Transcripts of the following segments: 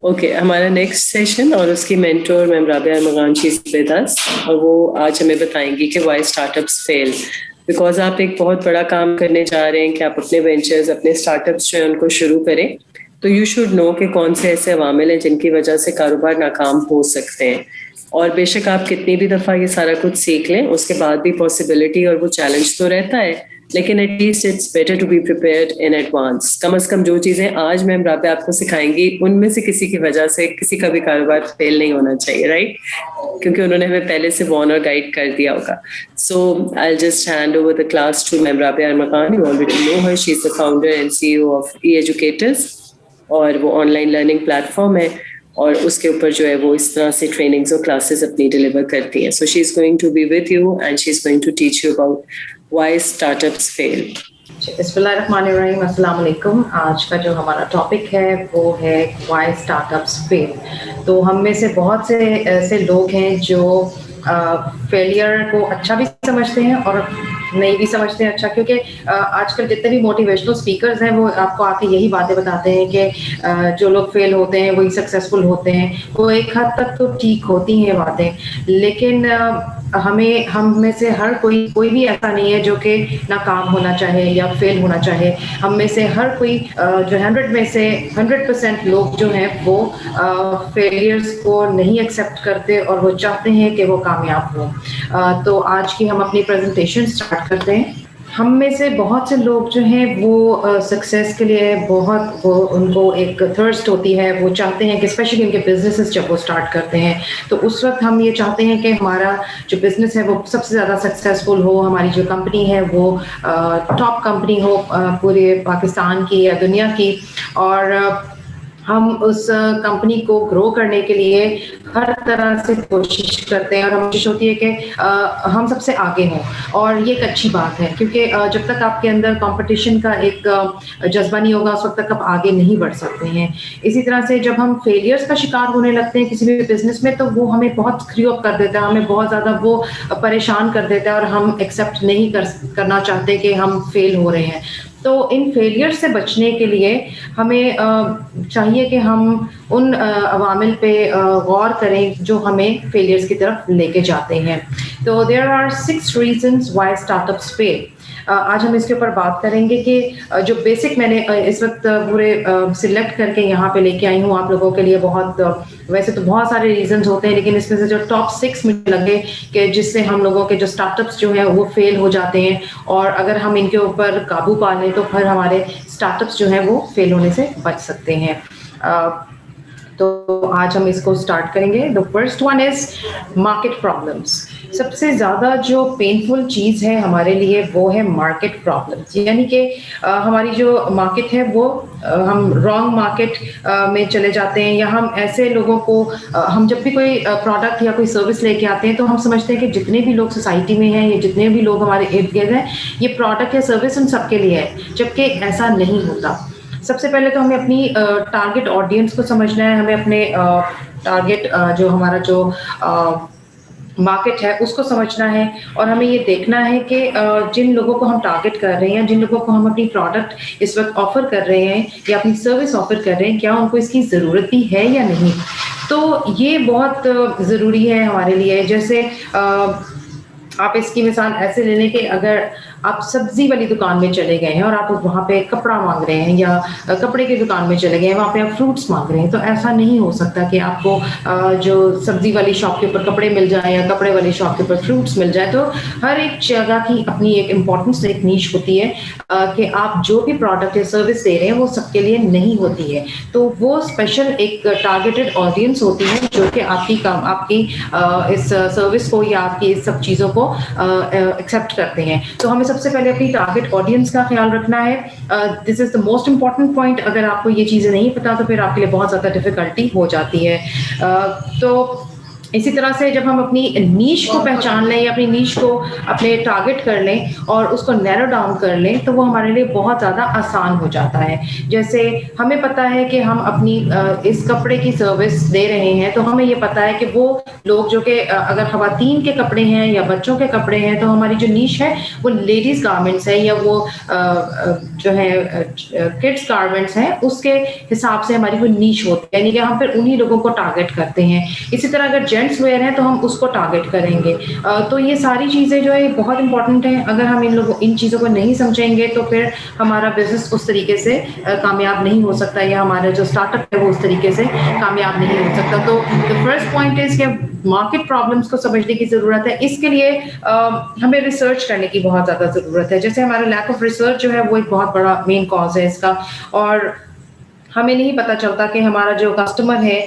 Okay, ہمارا next session اور اس کی mentor ma'am Rabia Armaghan she is with us, اور وہ آج ہمیں بتائیں گی کہ وائی اسٹارٹ اپس فیل. بیکاز آپ ایک بہت بڑا کام کرنے جا رہے ہیں کہ آپ اپنے وینچرز، اپنے اسٹارٹ اپس جو ہیں ان کو شروع کریں، تو یو شوڈ نو کہ کون سے ایسے عوامل ہیں جن کی وجہ سے کاروبار ناکام ہو سکتے ہیں. اور بے شک آپ کتنی بھی دفعہ یہ سارا کچھ سیکھ لیں، اس کے بعد بھی پاسبلٹی اور وہ چیلنج تو رہتا ہے، لیکن at least it's better to be prepared in advance. کم از کم جو چیزیں آج میم رابعہ آپ کو سکھائیں گی ان میں سے کسی کی وجہ سے کسی کا بھی کاروبار فیل نہیں ہونا چاہیے، رائٹ؟ کیونکہ انہوں نے ہمیں پہلے سے وارن اور گائڈ کر دیا ہوگا. So I just hand over the class to ma'am Rabia Armaghan. You already know her, she is the founder and CEO of E educators, اور وہ online learning platform ہے، اور اس کے اوپر جو ہے وہ اس طرح سے ٹریننگز اور کلاسز اپنی ڈلیور کرتی ہیں. So she is going to be with you and she is going to teach you about why start ups fail. بسم اللہ الرحمن الرحیم. السلام علیکم. آج کا جو ہمارا ٹاپک ہے وہ ہے وائی اسٹارٹ اپس فیل. تو ہم میں سے بہت سے ایسے لوگ ہیں جو فیلئر کو اچھا بھی سمجھتے ہیں اور نہیں بھی سمجھتے ہیں اچھا، کیونکہ آج کل جتنے بھی موٹیویشنل اسپیکرز ہیں وہ آپ کو آ کے یہی باتیں بتاتے ہیں کہ جو لوگ فیل ہوتے ہیں وہی سکسیزفل ہوتے ہیں. وہ ایک حد تک تو ٹھیک ہوتی ہیں باتیں، لیکن ہم میں سے ہر کوئی بھی ایسا نہیں ہے جو کہ ناکام ہونا چاہے یا فیل ہونا چاہے. ہم میں سے ہر کوئی جو 100 میں سے 100% لوگ جو ہیں وہ فیلئرز کو نہیں ایکسیپٹ کرتے اور وہ چاہتے ہیں کہ وہ کامیاب ہوں. تو آج کی ہم اپنی پریزنٹیشن اسٹارٹ کرتے ہیں. ہم میں سے بہت سے لوگ جو ہیں وہ سکسیس کے لیے بہت ان کو ایک تھرسٹ ہوتی ہے. وہ چاہتے ہیں کہ اسپیشلی ان کے بزنسز جب وہ اسٹارٹ کرتے ہیں تو اس وقت ہم یہ چاہتے ہیں کہ ہمارا جو بزنس ہے وہ سب سے زیادہ سکسیزفل ہو، ہماری جو کمپنی ہے وہ ٹاپ کمپنی ہو پورے پاکستان کی یا دنیا کی، اور ہم اس کمپنی کو گرو کرنے کے لیے ہر طرح سے کوشش کرتے ہیں، اور ہم کوشش ہوتی ہے کہ ہم سب سے آگے ہوں. اور یہ ایک اچھی بات ہے، کیونکہ جب تک آپ کے اندر کمپٹیشن کا ایک جذبہ نہیں ہوگا اس وقت تک آپ آگے نہیں بڑھ سکتے ہیں. اسی طرح سے جب ہم فیلئرس کا شکار ہونے لگتے ہیں کسی بھی بزنس میں تو وہ ہمیں بہت تھریو اپ کر دیتا ہے، ہمیں بہت زیادہ وہ پریشان کر دیتا ہے، اور ہم ایکسیپٹ نہیں کرنا چاہتے کہ ہم فیل ہو رہے ہیں. تو ان فیلئر سے بچنے کے لیے ہمیں چاہیے کہ ہم ان عوامل پہ غور کریں جو ہمیں فیلئرز کی طرف لے کے جاتے ہیں. تو there are 6 reasons why startups fail. آج ہم اس کے اوپر بات کریں گے کہ جو بیسک میں نے اس وقت پورے سلیکٹ کر کے یہاں پہ لے کے آئی ہوں آپ لوگوں کے لیے. بہت ویسے تو بہت سارے ریزنز ہوتے ہیں، لیکن اس میں سے جو ٹاپ 6 مجھے لگے کہ جس سے ہم لوگوں کے جو اسٹارٹ اپس جو ہیں وہ فیل ہو جاتے ہیں، اور اگر ہم ان کے اوپر قابو پا لیں تو پھر ہمارے اسٹارٹ اپس جو ہیں وہ فیل ہونے سے بچ سکتے ہیں. تو آج ہم اس کو اسٹارٹ کریں گے. The first one is market problems. سب سے زیادہ جو پینفل چیز ہے ہمارے لیے وہ ہے مارکیٹ پرابلمس، یعنی کہ ہماری جو مارکیٹ ہے وہ ہم رانگ مارکیٹ میں چلے جاتے ہیں، یا ہم ایسے لوگوں کو ہم جب بھی کوئی پروڈکٹ یا کوئی سروس لے کے آتے ہیں تو ہم سمجھتے ہیں کہ جتنے بھی لوگ سوسائٹی میں ہیں یا جتنے بھی لوگ ہمارے ارد گرد ہیں یہ پروڈکٹ یا سروس ان سب کے لیے ہے، جبکہ ایسا نہیں ہوتا. سب سے پہلے تو ہمیں اپنی ٹارگٹ آڈینس کو سمجھنا ہے. ہمیں اپنے ٹارگٹ جو ہمارا جو مارکیٹ ہے اس کو سمجھنا ہے، اور ہمیں یہ دیکھنا ہے کہ جن لوگوں کو ہم ٹارگٹ کر رہے ہیں، جن لوگوں کو ہم اپنی پروڈکٹ اس وقت آفر کر رہے ہیں یا اپنی سروس آفر کر رہے ہیں، کیا ان کو اس کی ضرورت بھی ہے یا نہیں. تو یہ بہت ضروری ہے ہمارے لیے. جیسے آپ اس کی مثال ایسے لے لیں کہ اگر آپ سبزی والی دکان میں چلے گئے ہیں اور آپ وہاں پہ کپڑا مانگ رہے ہیں، یا کپڑے کی دکان میں چلے گئے ہیں وہاں پہ آپ فروٹس مانگ رہے ہیں، تو ایسا نہیں ہو سکتا کہ آپ کو جو سبزی والی شاپ کے اوپر کپڑے مل جائیں یا کپڑے والی شاپ کے اوپر فروٹس مل جائے. تو ہر ایک جگہ کی اپنی ایک امپورٹنس، ایک نیش ہوتی ہے کہ آپ جو بھی پروڈکٹ یا سروس دے رہے ہیں وہ سب کے لیے نہیں ہوتی ہے. تو وہ اسپیشل ایک ٹارگیٹڈ آڈینس ہوتی ہے جو کہ آپ کی اس سروس کو یا آپ کی اس سب چیزوں کو ایکسیپٹ کرتے ہیں. تو ہمیں سب سے پہلے اپنی ٹارگٹ آڈینس کا خیال رکھنا ہے. دس از دا موسٹ امپورٹنٹ پوائنٹ. اگر آپ کو یہ چیزیں نہیں پتا تو پھر آپ کے لیے بہت زیادہ ڈفیکلٹی ہو جاتی ہے. تو इसी तरह से जब हम अपनी नीश को पहचान लें या अपनी नीश को अपने टारगेट कर लें और उसको नैरो डाउन कर लें तो वो हमारे लिए बहुत ज़्यादा आसान हो जाता है। जैसे हमें पता है कि हम अपनी इस कपड़े की सर्विस दे रहे हैं, तो हमें ये पता है कि वो लोग जो कि अगर ख़वातीन के कपड़े हैं या बच्चों के कपड़े हैं, तो हमारी जो नीश है वो लेडीज़ गारमेंट्स है या वो जो है किड्स गारमेंट्स हैं, उसके हिसाब से हमारी वो नीश होती है, यानी कि हम फिर उन्हीं लोगों को टारगेट करते हैं। इसी तरह अगर जेंट्स वेयर है तो हम उसको टारगेट करेंगे। तो ये सारी चीज़ें जो है बहुत इंपॉर्टेंट हैं। अगर हम इन चीज़ों को नहीं समझेंगे तो फिर हमारा बिजनेस उस तरीके से कामयाब नहीं हो सकता या हमारा जो स्टार्टअप है वो उस तरीके से कामयाब नहीं हो सकता। तो द फर्स्ट पॉइंट इज कि मार्केट प्रॉब्लम्स को समझने की ज़रूरत है। इसके लिए हमें रिसर्च करने की बहुत ज़्यादा ज़रूरत है। जैसे हमारा लैक ऑफ रिसर्च जो है वो एक बहुत बड़ा मेन कॉज है इसका, और हमें नहीं पता चलता कि हमारा जो कस्टमर है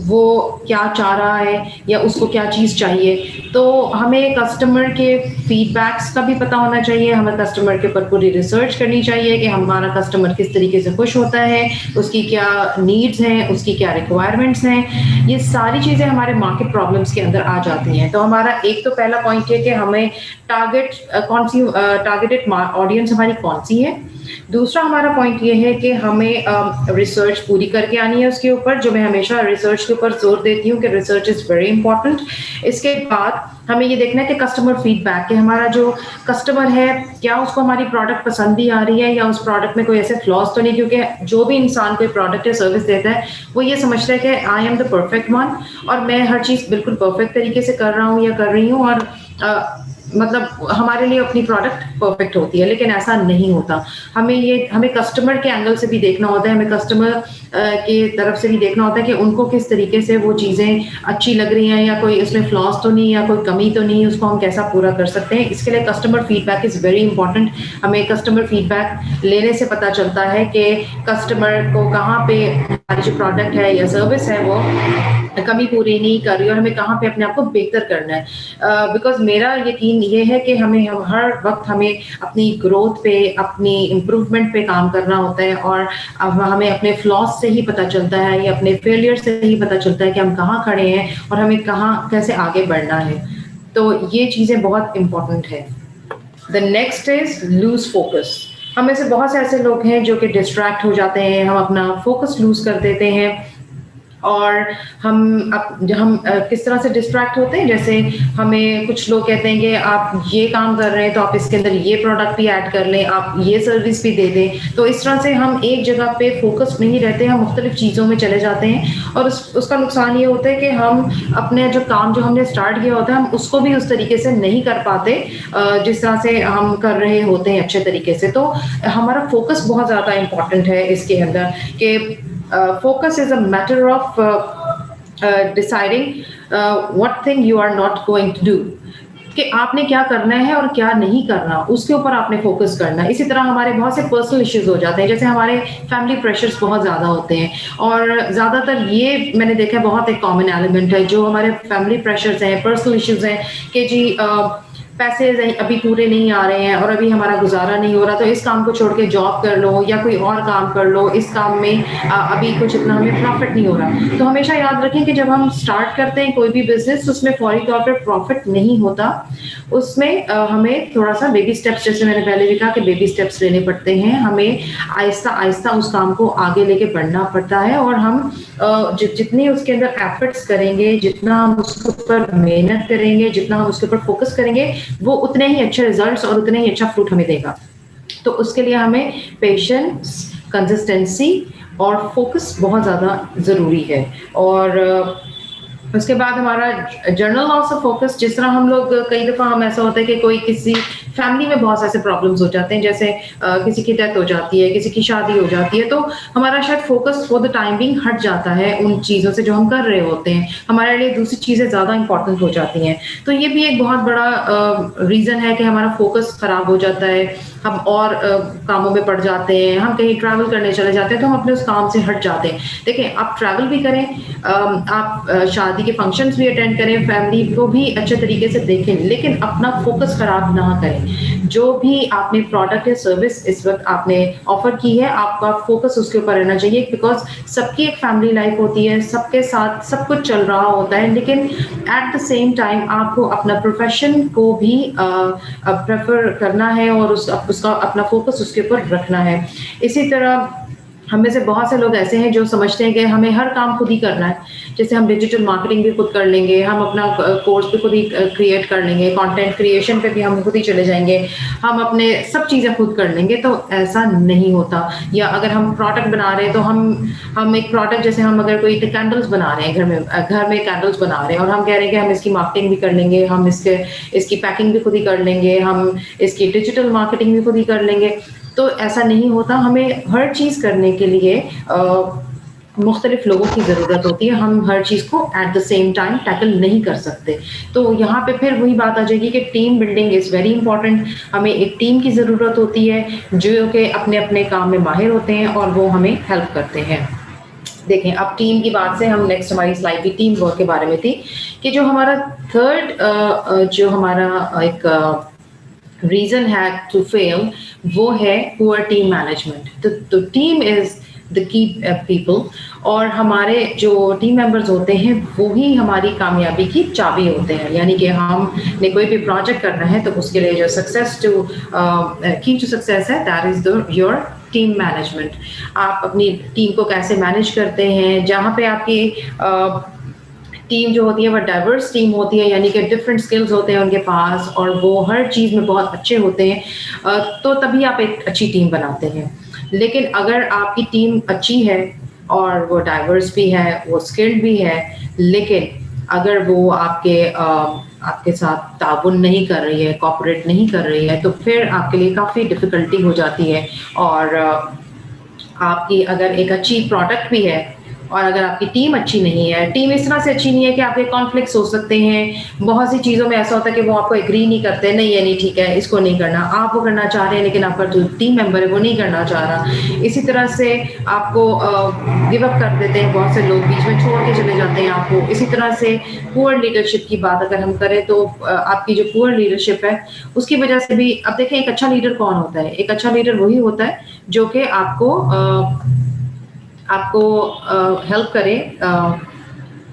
वो क्या चाह रहा है या उसको क्या चीज़ चाहिए। तो हमें कस्टमर के फीडबैक्स का भी पता होना चाहिए, हमें कस्टमर के ऊपर पूरी रिसर्च करनी चाहिए कि हमारा कस्टमर किस तरीके से खुश होता है, उसकी क्या नीड्स हैं, उसकी क्या रिक्वायरमेंट्स हैं। ये सारी चीज़ें हमारे मार्केट प्रॉब्लम्स के अंदर आ जाती हैं। तो हमारा एक तो पहला पॉइंट है कि हमें टारगेटेड ऑडियंस हमारी कौन सी है। दूसरा हमारा पॉइंट ये है कि हमें रिसर्च पूरी करके आनी है उसके ऊपर, जो मैं हमेशा रिसर्च के ऊपर जोर देती हूँ कि रिसर्च इज़ वेरी इंपॉर्टेंट। इसके बाद हमें ये देखना है कि कस्टमर फीडबैक, कि हमारा जो कस्टमर है क्या उसको हमारी प्रोडक्ट पसंद भी आ रही है या उस प्रोडक्ट में कोई ऐसे फ्लॉज तो नहीं, क्योंकि जो भी इंसान कोई प्रोडक्ट या सर्विस देता है वो ये समझता है कि I am the perfect one और मैं हर चीज़ बिल्कुल परफेक्ट तरीके से कर रहा हूँ या कर रही हूँ, और मतलब हमारे लिए अपनी प्रोडक्ट परफेक्ट होती है, लेकिन ऐसा नहीं होता। हमें कस्टमर के एंगल से भी देखना होता है, हमें कस्टमर की तरफ से भी देखना होता है कि उनको किस तरीके से वो चीज़ें अच्छी लग रही हैं या कोई उसमें फ्लॉज तो नहीं या कोई कमी तो नहीं, उसको हम कैसा पूरा कर सकते हैं। इसके लिए customer feedback is very important. हमें कस्टमर फीडबैक लेने से पता चलता है कि कस्टमर को कहाँ पे हमारी जो प्रोडक्ट है या सर्विस है वो कमी पूरी नहीं कर रही और हमें कहाँ पे अपने आप को बेहतर करना है। बिकॉज मेरा यकीन ये है कि हम हर वक्त हमें अपनी ग्रोथ पे, अपनी इम्प्रूवमेंट पे काम करना होता है, और अब हमें अपने फ्लॉज से ही पता चलता है या अपने फेलियर से ही पता चलता है कि हम कहाँ खड़े हैं और हमें कहाँ कैसे आगे बढ़ना है। तो ये चीज़ें बहुत इंपॉर्टेंट है। The next is loose focus. हम में से बहुत से ऐसे लोग हैं जो कि डिस्ट्रैक्ट हो जाते हैं, हम अपना फोकस लूज कर देते हैं। और हम किस तरह से डिस्ट्रैक्ट होते हैं, जैसे हमें कुछ लोग कहते हैं कि आप ये काम कर रहे हैं तो आप इसके अंदर ये प्रोडक्ट भी ऐड कर लें, आप ये सर्विस भी दे दें। तो इस तरह से हम एक जगह पे फोकस नहीं रहते, हम मुख्तलिफ चीज़ों में चले जाते हैं, और उसका नुकसान ये होता है कि हम अपने जो काम जो हमने स्टार्ट किया होता है हम उसको भी उस तरीके से नहीं कर पाते जिस तरह से हम कर रहे होते हैं अच्छे तरीके से। तो हमारा फोकस बहुत ज़्यादा इम्पॉर्टेंट है इसके अंदर, कि focus is a matter of deciding what thing you are not going to do, कि आपने क्या करना है और क्या नहीं करना, उसके ऊपर आपने फोकस करना है। इसी तरह हमारे बहुत से पर्सनल इश्यूज हो जाते हैं, जैसे हमारे फैमिली प्रेशर्स बहुत ज़्यादा होते हैं, और ज़्यादातर ये मैंने देखा है बहुत एक कॉमन एलिमेंट है जो हमारे फैमिली प्रेशर्स हैं, पर्सनल इश्यूज हैं कि जी पैसे अभी पूरे नहीं आ रहे हैं और अभी हमारा गुजारा नहीं हो रहा, तो इस काम को छोड़ के जॉब कर लो या कोई और काम कर लो, इस काम में अभी कुछ इतना हमें प्रॉफिट नहीं हो रहा। तो हमेशा याद रखें कि जब हम स्टार्ट करते हैं कोई भी बिजनेस, उसमें फौरी तौर पर प्रॉफिट नहीं होता, उसमें हमें थोड़ा सा बेबी स्टेप्स, जैसे मैंने पहले भी कहा कि बेबी स्टेप्स लेने पड़ते हैं, हमें आहिस्ता आहिस्ता उस काम को आगे लेके बढ़ना पड़ता है, और हम जितनी उसके अंदर एफर्ट्स करेंगे, जितना हम उसके ऊपर मेहनत करेंगे, जितना हम उसके ऊपर फोकस करेंगे, वो उतने ही अच्छे रिजल्ट्स और उतने ही अच्छा फ्रूट हमें देगा। तो उसके लिए हमें पेशेंस, कंसिस्टेंसी और फोकस बहुत ज़्यादा ज़रूरी है। और उसके बाद हमारा जर्नल लॉस ऑफ फोकस, जिस तरह हम लोग कई दफ़ा हम ऐसा होता है कि कोई किसी फैमिली में बहुत ऐसे प्रॉब्लम्स हो जाते हैं, जैसे किसी की डेथ हो जाती है, किसी की शादी हो जाती है, तो हमारा शायद focus for the time being हट जाता है उन चीज़ों से जो हम कर रहे होते हैं, हमारे लिए दूसरी चीज़ें ज़्यादा इंपॉर्टेंट हो जाती हैं। तो ये भी एक बहुत बड़ा रीज़न है कि हमारा फोकस ख़राब हो जाता है, हम और कामों में पड़ जाते हैं, हम कहीं ट्रैवल करने चले जाते हैं तो हम अपने उस काम से हट जाते हैं। देखिए, आप ट्रैवल भी करें, आप शादी शादी के फंक्शंस भी अटेंड करें, फैमिली को भी अच्छे तरीके से देखें, लेकिन अपना फोकस खराब ना करें। जो भी आपने प्रोडक्ट या सर्विस इस वक्त आपने ऑफर की है, आपका फोकस उसके ऊपर रहना चाहिए, बिकॉज सबकी एक फैमिली लाइफ होती है, सबके साथ सब कुछ चल रहा होता है, लेकिन एट द सेम टाइम आपको अपना प्रोफेशन को भी प्रेफर करना है और उसका अपना फोकस उसके ऊपर रखना है। इसी तरह हम में से बहुत से लोग ऐसे हैं जो समझते हैं कि हमें हर काम खुद ही करना है, जैसे हम डिजिटल मार्केटिंग भी खुद कर लेंगे, हम अपना कोर्स भी खुद ही क्रिएट कर लेंगे, कंटेंट क्रिएशन पे भी हम खुद ही चले जाएंगे, हम अपने सब चीज़ें खुद कर लेंगे। तो ऐसा नहीं होता। या अगर हम प्रोडक्ट बना रहे हैं तो हम एक प्रोडक्ट, जैसे हम अगर कोई कैंडल्स बना रहे हैं, घर में कैंडल्स बना रहे हैं और हम कह रहे हैं कि हम इसकी मार्केटिंग भी कर लेंगे, हम इसकी पैकिंग भी खुद ही कर लेंगे, हम इसकी डिजिटल मार्केटिंग भी खुद ही कर लेंगे, तो ऐसा नहीं होता। हमें हर चीज़ करने के लिए मुख्तलिफ लोगों की ज़रूरत होती है, हम हर चीज़ को at the same time tackle नहीं कर सकते। तो यहाँ पे फिर वही बात आ जाएगी कि team building is very important. हमें एक टीम की ज़रूरत होती है जो कि अपने अपने काम में माहिर होते हैं और वो हमें हेल्प करते हैं। देखें, अब टीम की बात से हम नेक्स्ट हमारी स्लाइड भी टीम वर्क के बारे में थी कि जो हमारा थर्ड जो हमारा एक रीजन है टू फेल, वो है पुअर टीम मैनेजमेंट। तो team is the key people, और हमारे जो टीम मेंबर्स होते हैं वो ही हमारी कामयाबी की चाबी होते हैं। यानी कि हमने कोई भी प्रोजेक्ट करना है तो उसके लिए जो सक्सेस टू की टू सक्सेस है, that is the your team management. आप अपनी टीम को कैसे मैनेज करते हैं, जहाँ पे आपकी टीम जो होती है वो डाइवर्स टीम होती है, यानी कि डिफरेंट स्किल्स होते हैं उनके पास और वो हर चीज़ में बहुत अच्छे होते हैं, तो तभी आप एक अच्छी टीम बनाते हैं। लेकिन अगर आपकी टीम अच्छी है और वो डाइवर्स भी है, वो स्किल्ड भी है, लेकिन अगर वो आपके साथ ताउन नहीं कर रही है, कोऑपरेट नहीं कर रही है, तो फिर आपके लिए काफ़ी डिफ़िकल्टी हो जाती है। और आपकी अगर एक अच्छी प्रोडक्ट भी है और अगर आपकी टीम अच्छी नहीं है, टीम इस तरह से अच्छी नहीं है कि आपके कॉन्फ्लिक्ट्स हो सकते हैं। बहुत सी चीज़ों में ऐसा होता है कि वो आपको एग्री नहीं करते, नहीं ये नहीं ठीक है, इसको नहीं करना, आप वो करना चाह रहे हैं लेकिन आपका जो टीम मेंबर है वो नहीं करना चाह रहा। इसी तरह से आपको गिव अप कर देते हैं, बहुत से लोग बीच में छोड़ के चले जाते हैं आपको। इसी तरह से पुअर लीडरशिप की बात अगर हम करें तो आपकी जो पुअर लीडरशिप है उसकी वजह से भी, अब देखें एक अच्छा लीडर कौन होता है? एक अच्छा लीडर वही होता है जो कि आपको हेल्प करे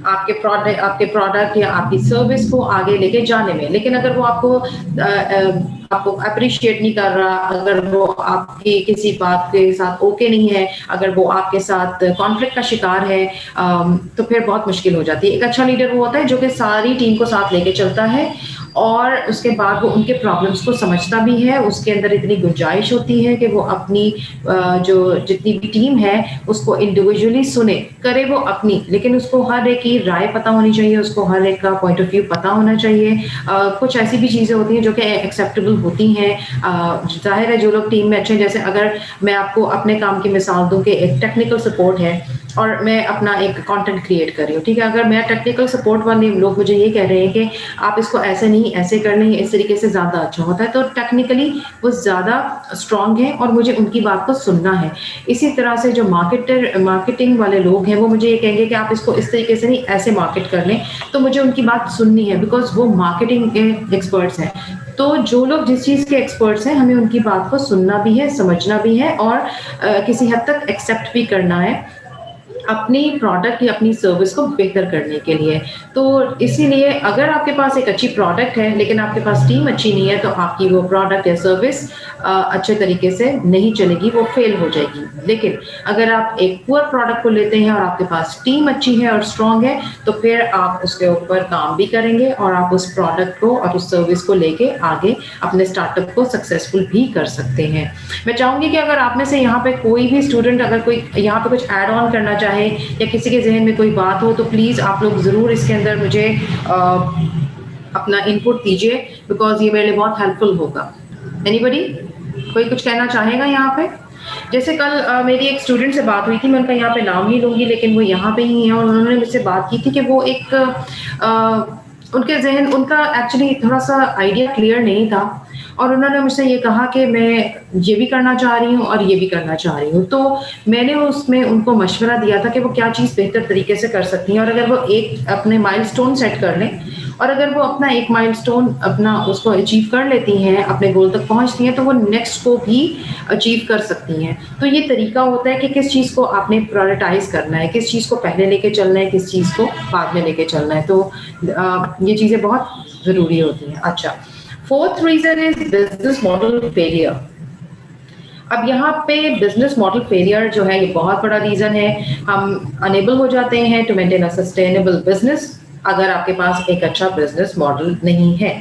आपके प्रोडक्ट या आपकी सर्विस को आगे लेके जाने में। लेकिन अगर वो आपको अप्रिशिएट नहीं कर रहा, अगर वो आपकी किसी बात के साथ ओके नहीं है, अगर वो आपके साथ कॉन्फ्लिक्ट का शिकार है, तो फिर बहुत मुश्किल हो जाती है। एक अच्छा लीडर वो होता है जो कि सारी टीम को साथ लेके चलता है और उसके बाद वो उनके प्रॉब्लम्स को समझता भी है, उसके अंदर इतनी गुंजाइश होती है कि वो अपनी जो जितनी भी टीम है उसको इंडिविजुअली सुने, करे वो अपनी, लेकिन उसको हर एक की राय पता होनी चाहिए, उसको हर एक का पॉइंट ऑफ व्यू पता होना चाहिए। कुछ ऐसी भी चीज़ें होती हैं जो कि एक्सेप्टेबल होती हैं। जाहिर है जो लोग टीम में अच्छे हैं, जैसे अगर मैं आपको अपने काम की मिसाल दूं कि एक टेक्निकल सपोर्ट है और मैं अपना एक कंटेंट क्रिएट कर रही हूँ, ठीक है। अगर मैं टेक्निकल सपोर्ट वाले लोग मुझे ये कह रहे हैं कि आप इसको ऐसे नहीं ऐसे कर लें, इस तरीके से ज़्यादा अच्छा होता है, तो टेक्निकली वो ज़्यादा स्ट्रॉन्ग है और मुझे उनकी बात को सुनना है। इसी तरह से जो मार्केटिंग वाले लोग हैं वो मुझे ये कहेंगे कि आप इसको इस तरीके से नहीं ऐसे मार्केट कर लें, तो मुझे उनकी बात सुननी है, बिकॉज वो मार्केटिंग के एक्सपर्ट्स हैं। तो जो लोग जिस चीज़ के एक्सपर्ट्स हैं हमें उनकी बात को सुनना भी है, समझना भी है और किसी हद तक एक्सेप्ट भी करना है अपनी प्रोडक्ट या अपनी सर्विस को बेहतर करने के लिए। तो इसीलिए अगर आपके पास एक अच्छी प्रोडक्ट है लेकिन आपके पास टीम अच्छी नहीं है, तो आपकी वो प्रोडक्ट या सर्विस अच्छे तरीके से नहीं चलेगी, वो फेल हो जाएगी। लेकिन अगर आप एक पुअर प्रोडक्ट को लेते हैं और आपके पास टीम अच्छी है और स्ट्रॉन्ग है, तो फिर आप उसके ऊपर काम भी करेंगे और आप उस प्रोडक्ट को और उस सर्विस को लेके आगे अपने स्टार्टअप को सक्सेसफुल भी कर सकते हैं। मैं चाहूँगी कि अगर आप में से यहाँ पे कोई भी स्टूडेंट अगर कोई यहाँ पे कुछ ऐड ऑन करना चाहे या किसी के जहन में कोई बात हो, तो प्लीज़ आप लोग ज़रूर इसके अंदर मुझे अपना इनपुट दीजिए, बिकॉज ये मेरे लिए बहुत हेल्पफुल होगा। एनीबडी कोई कुछ कहना चाहेगा यहाँ पे? जैसे कल मेरी एक स्टूडेंट से बात हुई थी, मैं उनका यहाँ पे नाम नहीं लूँगी, लेकिन वो यहाँ पे ही हैं और उन्होंने मुझसे बात की थी कि वो एक उनके जहन उनका एक्चुअली थोड़ा सा आइडिया क्लियर नहीं था اور انہوں نے مجھ سے یہ کہا کہ میں یہ بھی کرنا چاہ رہی ہوں اور یہ بھی کرنا چاہ رہی ہوں. تو میں نے اس میں ان کو مشورہ دیا تھا کہ وہ کیا چیز بہتر طریقے سے کر سکتی ہیں, اور اگر وہ ایک اپنے مائل سٹون سیٹ کر لیں اور اگر وہ اپنا ایک مائل سٹون اپنا اس کو اچیو کر لیتی ہیں, اپنے گول تک پہنچتی ہیں, تو وہ نیکسٹ کو بھی اچیو کر سکتی ہیں. تو یہ طریقہ ہوتا ہے کہ کس چیز کو آپ نے پرائورٹائز کرنا ہے, کس چیز کو پہلے لے کے چلنا ہے, کس چیز کو بعد میں لے کے چلنا ہے. تو یہ چیزیں بہت ضروری ہوتی ہیں. اچھا, fourth reason is business model failure. اب یہاں پہ بزنس ماڈل فیلئر جو ہے یہ بہت بڑا ریزن ہے. ہم انیبل ہو جاتے ہیں to maintain a sustainable business اگر آپ کے پاس ایک اچھا بزنس ماڈل نہیں ہے.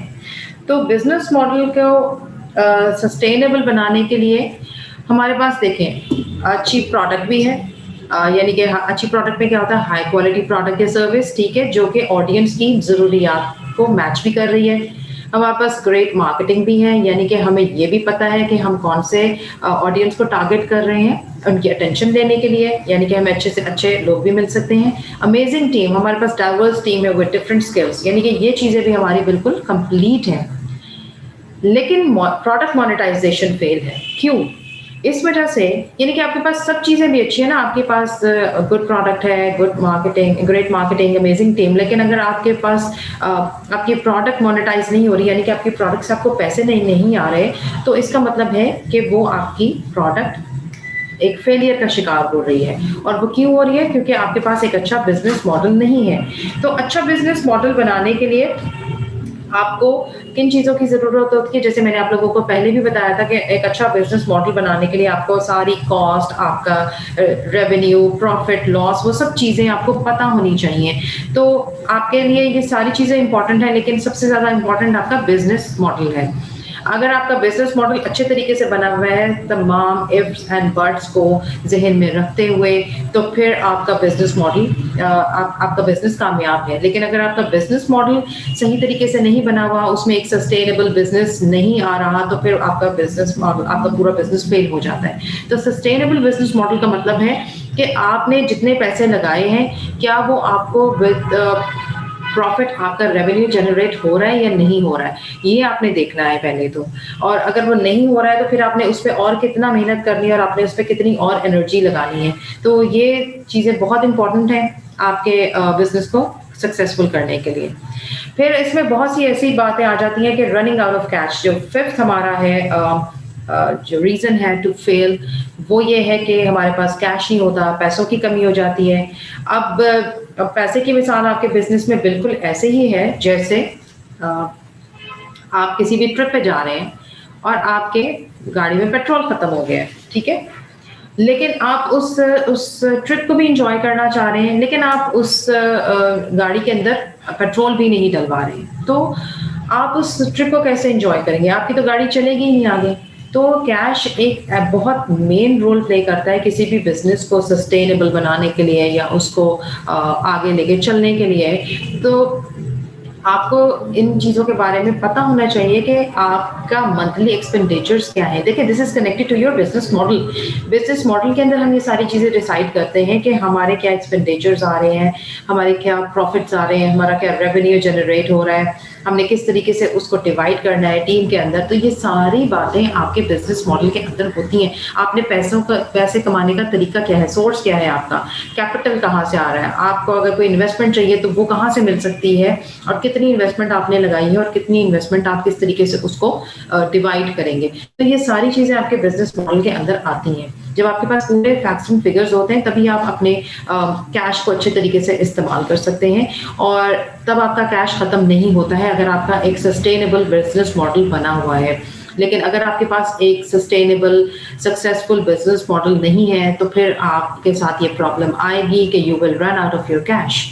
تو بزنس ماڈل کو سسٹینیبل بنانے کے لیے ہمارے پاس دیکھیں اچھی پروڈکٹ بھی ہے, یعنی کہ اچھی پروڈکٹ میں کیا ہوتا ہے, ہائی کوالٹی پروڈکٹ یا سروس, ٹھیک ہے, جو کہ آڈینس کی ضروریات کو میچ بھی کر رہی ہے. ہمارے پاس گریٹ مارکیٹنگ بھی ہے, یعنی کہ ہمیں یہ بھی پتہ ہے کہ ہم کون سے آڈینس کو ٹارگٹ کر رہے ہیں ان کی اٹینشن لینے کے لیے, یعنی کہ ہمیں اچھے سے اچھے لوگ بھی مل سکتے ہیں. امیزنگ ٹیم, ہمارے پاس ڈائیورس ٹیم ہے ود ڈفرنٹ اسکلس, یعنی کہ یہ چیزیں بھی ہماری بالکل کمپلیٹ ہیں. لیکن پروڈکٹ مانیٹائزیشن فیل ہے. کیوں؟ اس وجہ سے, یعنی کہ آپ کے پاس سب چیزیں بھی اچھی ہیں نا, آپ کے پاس گڈ پروڈکٹ ہے, good marketing, great marketing, amazing team, لیکن اگر آپ کے پاس آپ کی پروڈکٹ مانیٹائز نہیں ہو رہی, یعنی کہ آپ کی پروڈکٹ سے آپ کو پیسے نہیں آ رہے, تو اس کا مطلب ہے کہ وہ آپ کی پروڈکٹ ایک فیلئر کا شکار ہو رہی ہے. اور وہ کیوں ہو رہی ہے؟ کیونکہ آپ کے پاس ایک اچھا بزنس ماڈل نہیں ہے. تو اچھا بزنس ماڈل بنانے کے لیے آپ کو کن چیزوں کی ضرورت ہوتی ہے؟ جیسے میں نے آپ لوگوں کو پہلے بھی بتایا تھا کہ ایک اچھا بزنس ماڈل بنانے کے لیے آپ کو ساری کاسٹ, آپ کا ریونیو, پروفٹ, لاس, وہ سب چیزیں آپ کو پتہ ہونی چاہیے. تو آپ کے لیے یہ ساری چیزیں امپورٹنٹ ہیں, لیکن سب سے زیادہ امپورٹنٹ آپ کا بزنس ماڈل ہے. اگر آپ کا بزنس ماڈل اچھے طریقے سے بنا ہوا ہے تمام ifs اینڈ buts کو ذہن میں رکھتے ہوئے, تو پھر آپ کا بزنس ماڈل, آپ کا بزنس کامیاب ہے. لیکن اگر آپ کا بزنس ماڈل صحیح طریقے سے نہیں بنا ہوا, اس میں ایک سسٹینیبل بزنس نہیں آ رہا, تو پھر آپ کا بزنس ماڈل, آپ کا پورا بزنس فیل ہو جاتا ہے. تو سسٹینیبل بزنس ماڈل کا مطلب ہے کہ آپ نے جتنے پیسے لگائے ہیں, کیا وہ آپ کو ود پروفٹ, آپ کا ریونیو جنریٹ ہو رہا ہے یا نہیں ہو رہا ہے, یہ آپ نے دیکھنا ہے پہلے تو. اور اگر وہ نہیں ہو رہا ہے تو پھر آپ نے اس پہ اور کتنا محنت کرنی ہے, اور آپ نے اس پہ کتنی اور انرجی لگانی ہے. تو یہ چیزیں بہت امپورٹنٹ ہیں آپ کے بزنس کو سکسیزفل کرنے کے لیے. پھر اس میں بہت سی ایسی باتیں آ جاتی ہیں کہ رننگ آؤٹ آف کیش, جو ففتھ ہمارا ہے جو ریزن ہے ٹو فیل, وہ یہ ہے کہ ہمارے پاس کیش نہیں ہوتا, پیسوں کی کمی ہو جاتی ہے. اب پیسے کی مثال آپ کے بزنس میں بالکل ایسے ہی ہے جیسے آپ کسی بھی ٹرپ پہ جا رہے ہیں اور آپ کے گاڑی میں پیٹرول ختم ہو گیا ہے, ٹھیک ہے, لیکن آپ اس ٹرپ کو بھی انجوائے کرنا چاہ رہے ہیں, لیکن آپ اس گاڑی کے اندر پیٹرول بھی نہیں ڈلوا رہے ہیں, تو آپ اس ٹرپ کو کیسے انجوائے کریں گے؟ آپ کی تو گاڑی چلے گی نہیں آگے. تو کیش ایک بہت مین رول پلے کرتا ہے کسی بھی بزنس کو سسٹینیبل بنانے کے لیے یا اس کو آگے لے کے چلنے کے لیے. تو آپ کو ان چیزوں کے بارے میں پتہ ہونا چاہیے کہ آپ کا منتھلی ایکسپینڈیچرز کیا ہے. دیکھیں, this is connected to your business model. Business model کے اندر ہم یہ ساری چیزیں ڈیسائیڈ کرتے ہیں کہ ہمارے کیا ایکسپینڈیچرز آ رہے ہیں, ہمارے کیا پروفٹس آ رہے ہیں, ہمارا کیا ریونیو جنریٹ ہو رہا ہے, ہم نے کس طریقے سے اس کو ڈیوائڈ کرنا ہے ٹیم کے اندر. تو یہ ساری باتیں آپ کے بزنس ماڈل کے اندر ہوتی ہیں. آپ نے پیسے کمانے کا طریقہ کیا ہے, سورس کیا ہے, آپ کا کیپٹل کہاں سے آ رہا ہے, آپ کو اگر کوئی انویسٹمنٹ چاہیے تو وہ کہاں سے مل سکتی ہے, اور کتنی انویسٹمنٹ آپ نے لگائی ہے, اور کتنی انویسٹمنٹ آپ کس طریقے سے اس کو ڈیوائڈ کریں گے. تو یہ ساری چیزیں آپ کے بزنس ماڈل کے اندر آتی ہیں. جب آپ کے پاس پورے فیکٹس اینڈ فگرز ہوتے ہیں تبھی آپ اپنے کیش کو اچھے طریقے سے استعمال کر سکتے ہیں, اور تب آپ کا کیش ختم نہیں ہوتا ہے اگر آپ کا ایک سسٹینیبل بزنس ماڈل بنا ہوا ہے. لیکن اگر آپ کے پاس ایک سسٹینیبل سکسیزفل بزنس ماڈل نہیں ہے تو پھر آپ کے ساتھ یہ پرابلم آئے گی کہ you will run out of your cash.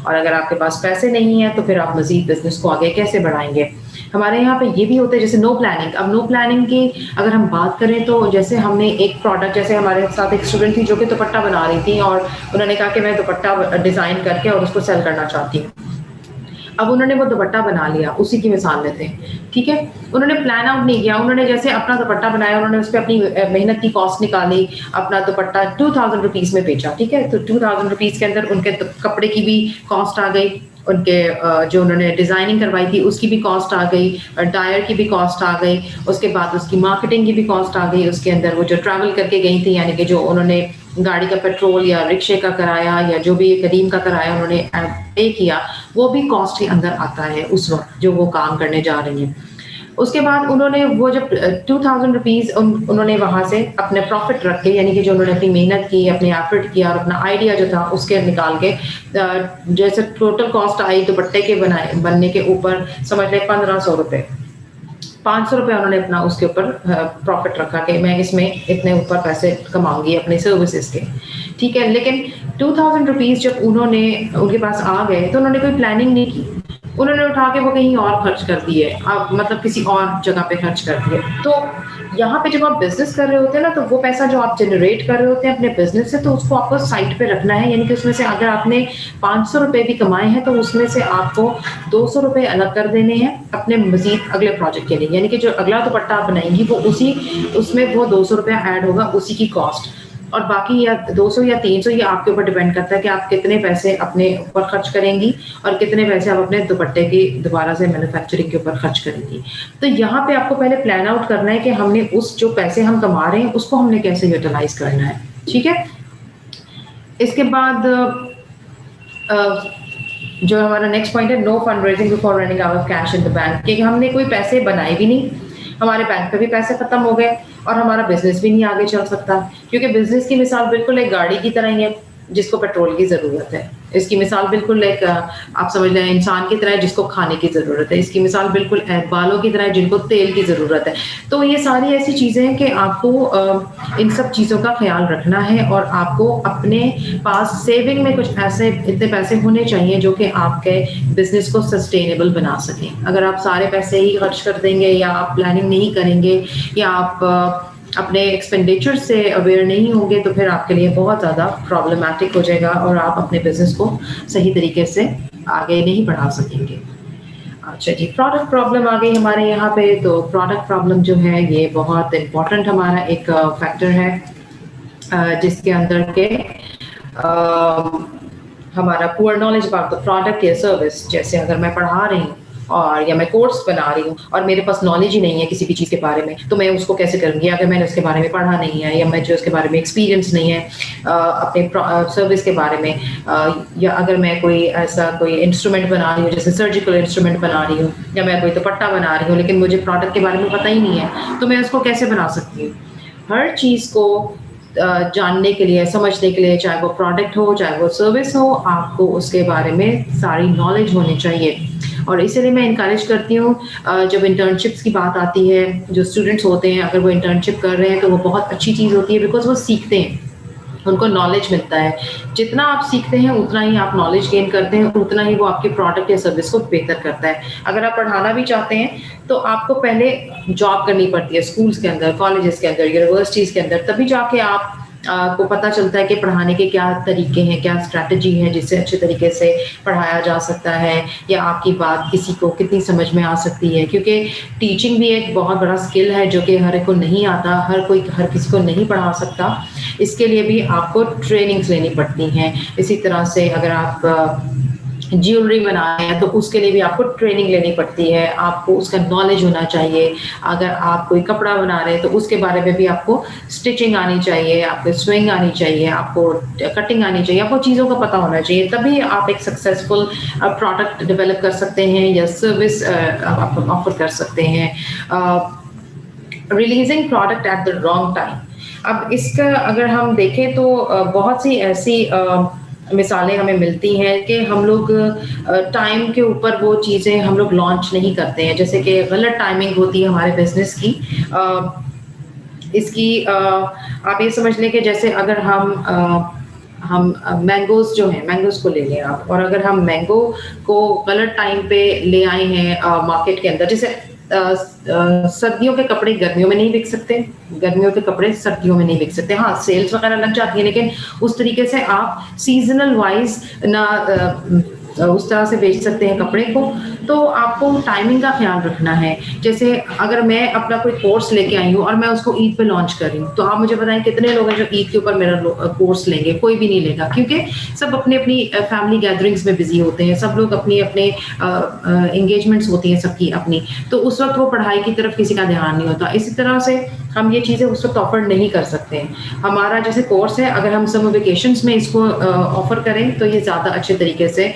اور اگر آپ کے پاس پیسے نہیں ہیں تو پھر آپ مزید بزنس کو آگے کیسے بڑھائیں گے؟ ہمارے یہاں پہ یہ بھی ہوتا ہے جیسے نو پلاننگ. اب نو پلاننگ کی اگر ہم بات کریں تو جیسے ہم نے ایک پروڈکٹ, جیسے ہمارے ساتھ ایک اسٹوڈنٹ تھی جو کہ دوپٹہ بنا رہی تھی, اور انہوں نے کہا کہ میں دوپٹہ ڈیزائن کر کے اور اس کو سیل کرنا چاہتی ہوں. اب انہوں نے وہ دوپٹہ بنا لیا, اسی کی مثال میں تھے, ٹھیک ہے, انہوں نے پلان آؤٹ نہیں کیا, انہوں نے جیسے اپنا دوپٹہ بنایا, انہوں نے اس پہ اپنی محنت کی کاسٹ نکالی, اپنا دوپٹہ 2000 روپیز میں بیچا, ٹھیک ہے. تو 2000 روپیز کے اندر ان کے کپڑے کی بھی کاسٹ آ گئی, उनके जो उन्होंने डिज़ाइनिंग करवाई थी उसकी भी कॉस्ट आ गई, डायर की भी कॉस्ट आ गई, उसके बाद उसकी मार्केटिंग की भी कॉस्ट आ गई, उसके अंदर वो जो ट्रैवल करके गई थी यानी कि जो उन्होंने गाड़ी का पेट्रोल या रिक्शे का किराया या जो भी करीम का किराया उन्होंने पे किया, वो भी कॉस्ट के अंदर आता है उस वक्त जो वो काम करने जा रही हैं। उसके बाद उन्होंने वो जब 2000 रुपीज़ उन्होंने वहाँ से अपने प्रॉफिट रख के यानी कि जो उन्होंने अपनी मेहनत की, अपने एफर्ट किया और अपना आइडिया जो था उसके निकाल के जैसे टोटल कॉस्ट आई दुपट्टे के बनने के ऊपर समझ लें 1500 रुपये, 500 रुपये उन्होंने अपना उसके ऊपर प्रॉफिट रखा कि मैं इसमें इतने ऊपर पैसे कमाऊंगी अपने सर्विसेज के, ठीक है। लेकिन 2000 रुपीज़ जब उनके पास आ गए तो उन्होंने कोई प्लानिंग नहीं की, उन्होंने उठा के वो कहीं और खर्च कर दिए, मतलब किसी और जगह पे खर्च कर दिए। तो यहाँ पे जब आप बिजनेस कर रहे होते हैं ना, तो वो पैसा जो आप जनरेट कर रहे होते हैं अपने बिजनेस से, तो उसको आपको साइड पे रखना है, यानी कि उसमें से अगर आपने 500 रुपये भी कमाए हैं तो उसमें से आपको 200 रुपये अलग कर देने हैं अपने मजीद अगले प्रोजेक्ट के लिए, यानी कि जो अगला दुपट्टा आप बनाएंगी वो उसमें वो 200 रुपया ऐड होगा उसी की कॉस्ट, और बाकी या 200 या 300 ये आपके ऊपर डिपेंड करता है कि आप कितने पैसे अपने ऊपर खर्च करेंगी और कितने पैसे आप अपने दुपट्टे की दोबारा से मैन्युफैक्चरिंग के ऊपर खर्च करेंगी। तो यहाँ पे आपको पहले प्लान आउट करना है कि हमने उस जो पैसे हम कमा रहे हैं उसको हमने कैसे यूटिलाइज करना है, ठीक है। इसके बाद जो हमारा नेक्स्ट पॉइंट है, no fund raising before running out of cash in the bank, कि हमने कोई पैसे बनाए भी नहीं, हमारे बैंक पे भी पैसे खत्म हो गए और हमारा बिजनेस भी नहीं आगे चल सकता, क्योंकि बिजनेस की मिसाल बिल्कुल एक गाड़ी की तरह ही है जिसको पेट्रोल की ज़रूरत है। इसकी मिसाल बिल्कुल एक आप समझ लें इंसान की तरह है जिसको खाने की ज़रूरत है। इसकी मिसाल बिल्कुल बालों की तरह है जिनको तेल की ज़रूरत है। तो ये सारी ऐसी चीज़ें हैं कि आपको इन सब चीज़ों का ख्याल रखना है और आपको अपने पास सेविंग में कुछ ऐसे इतने पैसे होने चाहिए जो कि आपके बिजनेस को सस्टेनेबल बना सकें। अगर आप सारे पैसे ही खर्च कर देंगे या आप प्लानिंग नहीं करेंगे या आप अपने एक्सपेंडिचर से अवेयर नहीं होंगे तो फिर आपके लिए बहुत ज़्यादा प्रॉब्लमैटिक हो जाएगा और आप अपने बिजनेस को सही तरीके से आगे नहीं बढ़ा सकेंगे। अच्छा जी, प्रोडक्ट प्रॉब्लम आ गई हमारे यहाँ पे। तो प्रोडक्ट प्रॉब्लम जो है ये बहुत इम्पोर्टेंट हमारा एक फैक्टर है जिसके अंदर के हमारा poor knowledge about the product या सर्विस। जैसे अगर मैं पढ़ा रही हूँ और या मैं कोर्स बना रही हूँ और मेरे पास नॉलेज ही नहीं है किसी भी चीज़ के बारे में, तो मैं उसको कैसे करूँगी अगर मैंने उसके बारे में पढ़ा नहीं है या मुझे उसके बारे में एक्सपीरियंस नहीं है अपने सर्विस के बारे में, या अगर मैं कोई ऐसा कोई इंस्ट्रूमेंट बना रही हूँ जैसे सर्जिकल इंस्ट्रूमेंट बना रही हूँ या मैं कोई दुपट्टा बना रही हूँ लेकिन मुझे प्रोडक्ट के बारे में पता ही नहीं है, तो मैं उसको कैसे बना सकती हूँ। हर चीज़ को जानने के लिए, समझने के लिए, चाहे वो प्रोडक्ट हो चाहे वो सर्विस हो, आपको उसके बारे में सारी नॉलेज होनी चाहिए। और इसीलिए मैं इनकरेज करती हूँ जब इंटर्नशिप्स की बात आती है, जो स्टूडेंट्स होते हैं अगर वो इंटर्नशिप कर रहे हैं तो वो बहुत अच्छी चीज़ होती है, बिकॉज वो सीखते हैं, उनको नॉलेज मिलता है। जितना आप सीखते हैं उतना ही आप नॉलेज गेन करते हैं, उतना ही वो आपके प्रोडक्ट या सर्विस को बेहतर करता है। अगर आप पढ़ाना भी चाहते हैं तो आपको पहले जॉब करनी पड़ती है स्कूल्स के अंदर, कॉलेजेस के अंदर, यूनिवर्सिटीज़ के अंदर, तभी जाके आप को पता चलता है कि पढ़ाने के क्या तरीके हैं, क्या स्ट्रैटेजी है जिससे अच्छे तरीके से पढ़ाया जा सकता है या आपकी बात किसी को कितनी समझ में आ सकती है। क्योंकि टीचिंग भी एक बहुत बड़ा स्किल है जो कि हर एक को नहीं आता, हर किसी को नहीं पढ़ा सकता। इसके लिए भी आपको ट्रेनिंग्स लेनी पड़ती हैं। इसी तरह से अगर आप ज्वेलरी बना रहे हैं तो उसके लिए भी आपको ट्रेनिंग लेनी पड़ती है, आपको उसका नॉलेज होना चाहिए। अगर आप कोई कपड़ा बना रहे हैं तो उसके बारे में भी आपको स्टिचिंग आनी चाहिए, आपको स्विंग आनी चाहिए, आपको कटिंग आनी चाहिए, आपको चीज़ों का पता होना चाहिए, तभी आप एक सक्सेसफुल प्रोडक्ट डेवलप कर सकते हैं या सर्विस आप ऑफर कर सकते हैं। Releasing product at the wrong time. अब इसका अगर हम देखें तो बहुत सी ऐसी मिसालें हमें मिलती हैं कि हम लोग टाइम के ऊपर वो चीज़ें हम लोग लॉन्च नहीं करते हैं, जैसे कि गलत टाइमिंग होती है हमारे बिजनेस की। इसकी आप ये समझ लें कि जैसे अगर हम मैंगोज़ जो हैं, मैंगोज़ को ले लें आप, और अगर हम मैंगो को गलत टाइम पे ले आए हैं मार्केट के अंदर, जैसे सर्दियों के कपड़े गर्मियों में नहीं बिक सकते, गर्मियों के कपड़े सर्दियों में नहीं बिक सकते। हाँ, सेल्स वगैरह लग जाती है, लेकिन उस तरीके से आप सीजनल वाइज ना उस तरह से बेच सकते हैं कपड़े को। तो आपको टाइमिंग का ख्याल रखना है। जैसे अगर मैं अपना कोई कोर्स लेके आई हूँ और मैं उसको ईद पे लॉन्च कर रही हूँ, तो आप मुझे बताएं कितने लोग हैं जो ईद के ऊपर मेरा कोर्स लेंगे? कोई भी नहीं लेगा, क्योंकि सब अपनी अपनी फैमिली गैदरिंग्स में बिजी होते हैं, सब लोग अपनी अपने एंगेजमेंट्स होती हैं सबकी अपनी, तो उस वक्त वो पढ़ाई की तरफ किसी का ध्यान नहीं होता। इसी तरह से हम ये चीज़ें उस वक्त ऑफर नहीं कर सकते हैं। हमारा जैसे कोर्स है, अगर हम समर वेकेशंस में इसको ऑफर करें तो ये ज़्यादा अच्छे तरीके से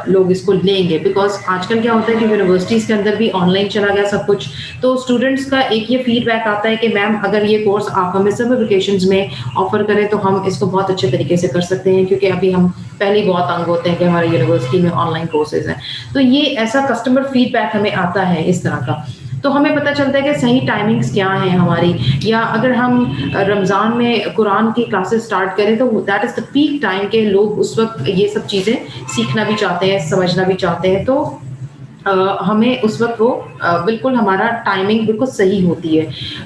लोग इसको लेंगे, बिकॉज आजकल क्या होता है कि यूनिवर्सिटीज़ के अंदर भी ऑनलाइन चला गया सब कुछ। तो स्टूडेंट्स का एक ये फीडबैक आता है कि मैम अगर ये कोर्स आप हमें समर वेकेशंस में ऑफर करें तो हम इसको बहुत अच्छे तरीके से कर सकते हैं, क्योंकि अभी हम पहले ही बहुत तंग होते हैं कि हमारे यूनिवर्सिटी में ऑनलाइन कोर्सेज हैं। तो ये ऐसा कस्टमर फीडबैक हमें आता है इस तरह का, तो हमें पता चलता है कि सही टाइमिंग्स क्या हैं हमारी। या अगर हम रमज़ान में कुरान की क्लासेस स्टार्ट करें तो that is the peak time के लोग उस वक्त ये सब चीज़ें सीखना भी चाहते हैं, समझना भी चाहते हैं। तो हमें उस वक्त वो बिल्कुल हमारा टाइमिंग बिल्कुल सही होती है।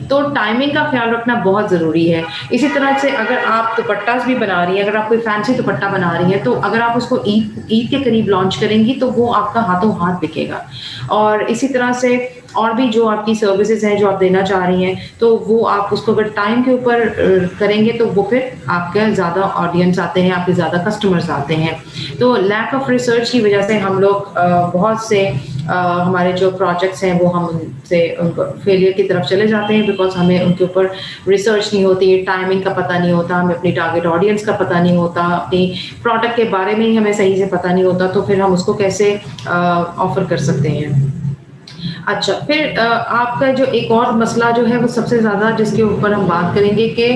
तो टाइमिंग का ख्याल रखना बहुत ज़रूरी है। इसी तरह से अगर आप दुपट्टास भी बना रही हैं, अगर आप कोई फैंसी दुपट्टा बना रही हैं, तो अगर आप उसको ईद के करीब लॉन्च करेंगी तो वो आपका हाथों हाथ बिकेगा। और इसी तरह से और भी जो आपकी सर्विसेज हैं जो आप देना चाह रही हैं, तो वो आप उसको अगर टाइम के ऊपर करेंगे तो वो फिर आपके ज़्यादा ऑडियंस आते हैं, आपके ज़्यादा कस्टमर्स आते हैं। तो लैक ऑफ रिसर्च की वजह से हम लोग बहुत से हमारे जो प्रोजेक्ट्स हैं वो हम उनसे उनको फेलियर की तरफ चले जाते हैं, बिकॉज हमें उनके ऊपर रिसर्च नहीं होती, टाइमिंग का पता नहीं होता, हमें अपनी टारगेट ऑडियंस का पता नहीं होता, अपनी प्रोडक्ट के बारे में ही हमें सही से पता नहीं होता, तो फिर हम उसको कैसे ऑफर कर सकते हैं। अच्छा, फिर आपका जो एक और मसला जो है वो सबसे ज़्यादा जिसके ऊपर हम बात करेंगे कि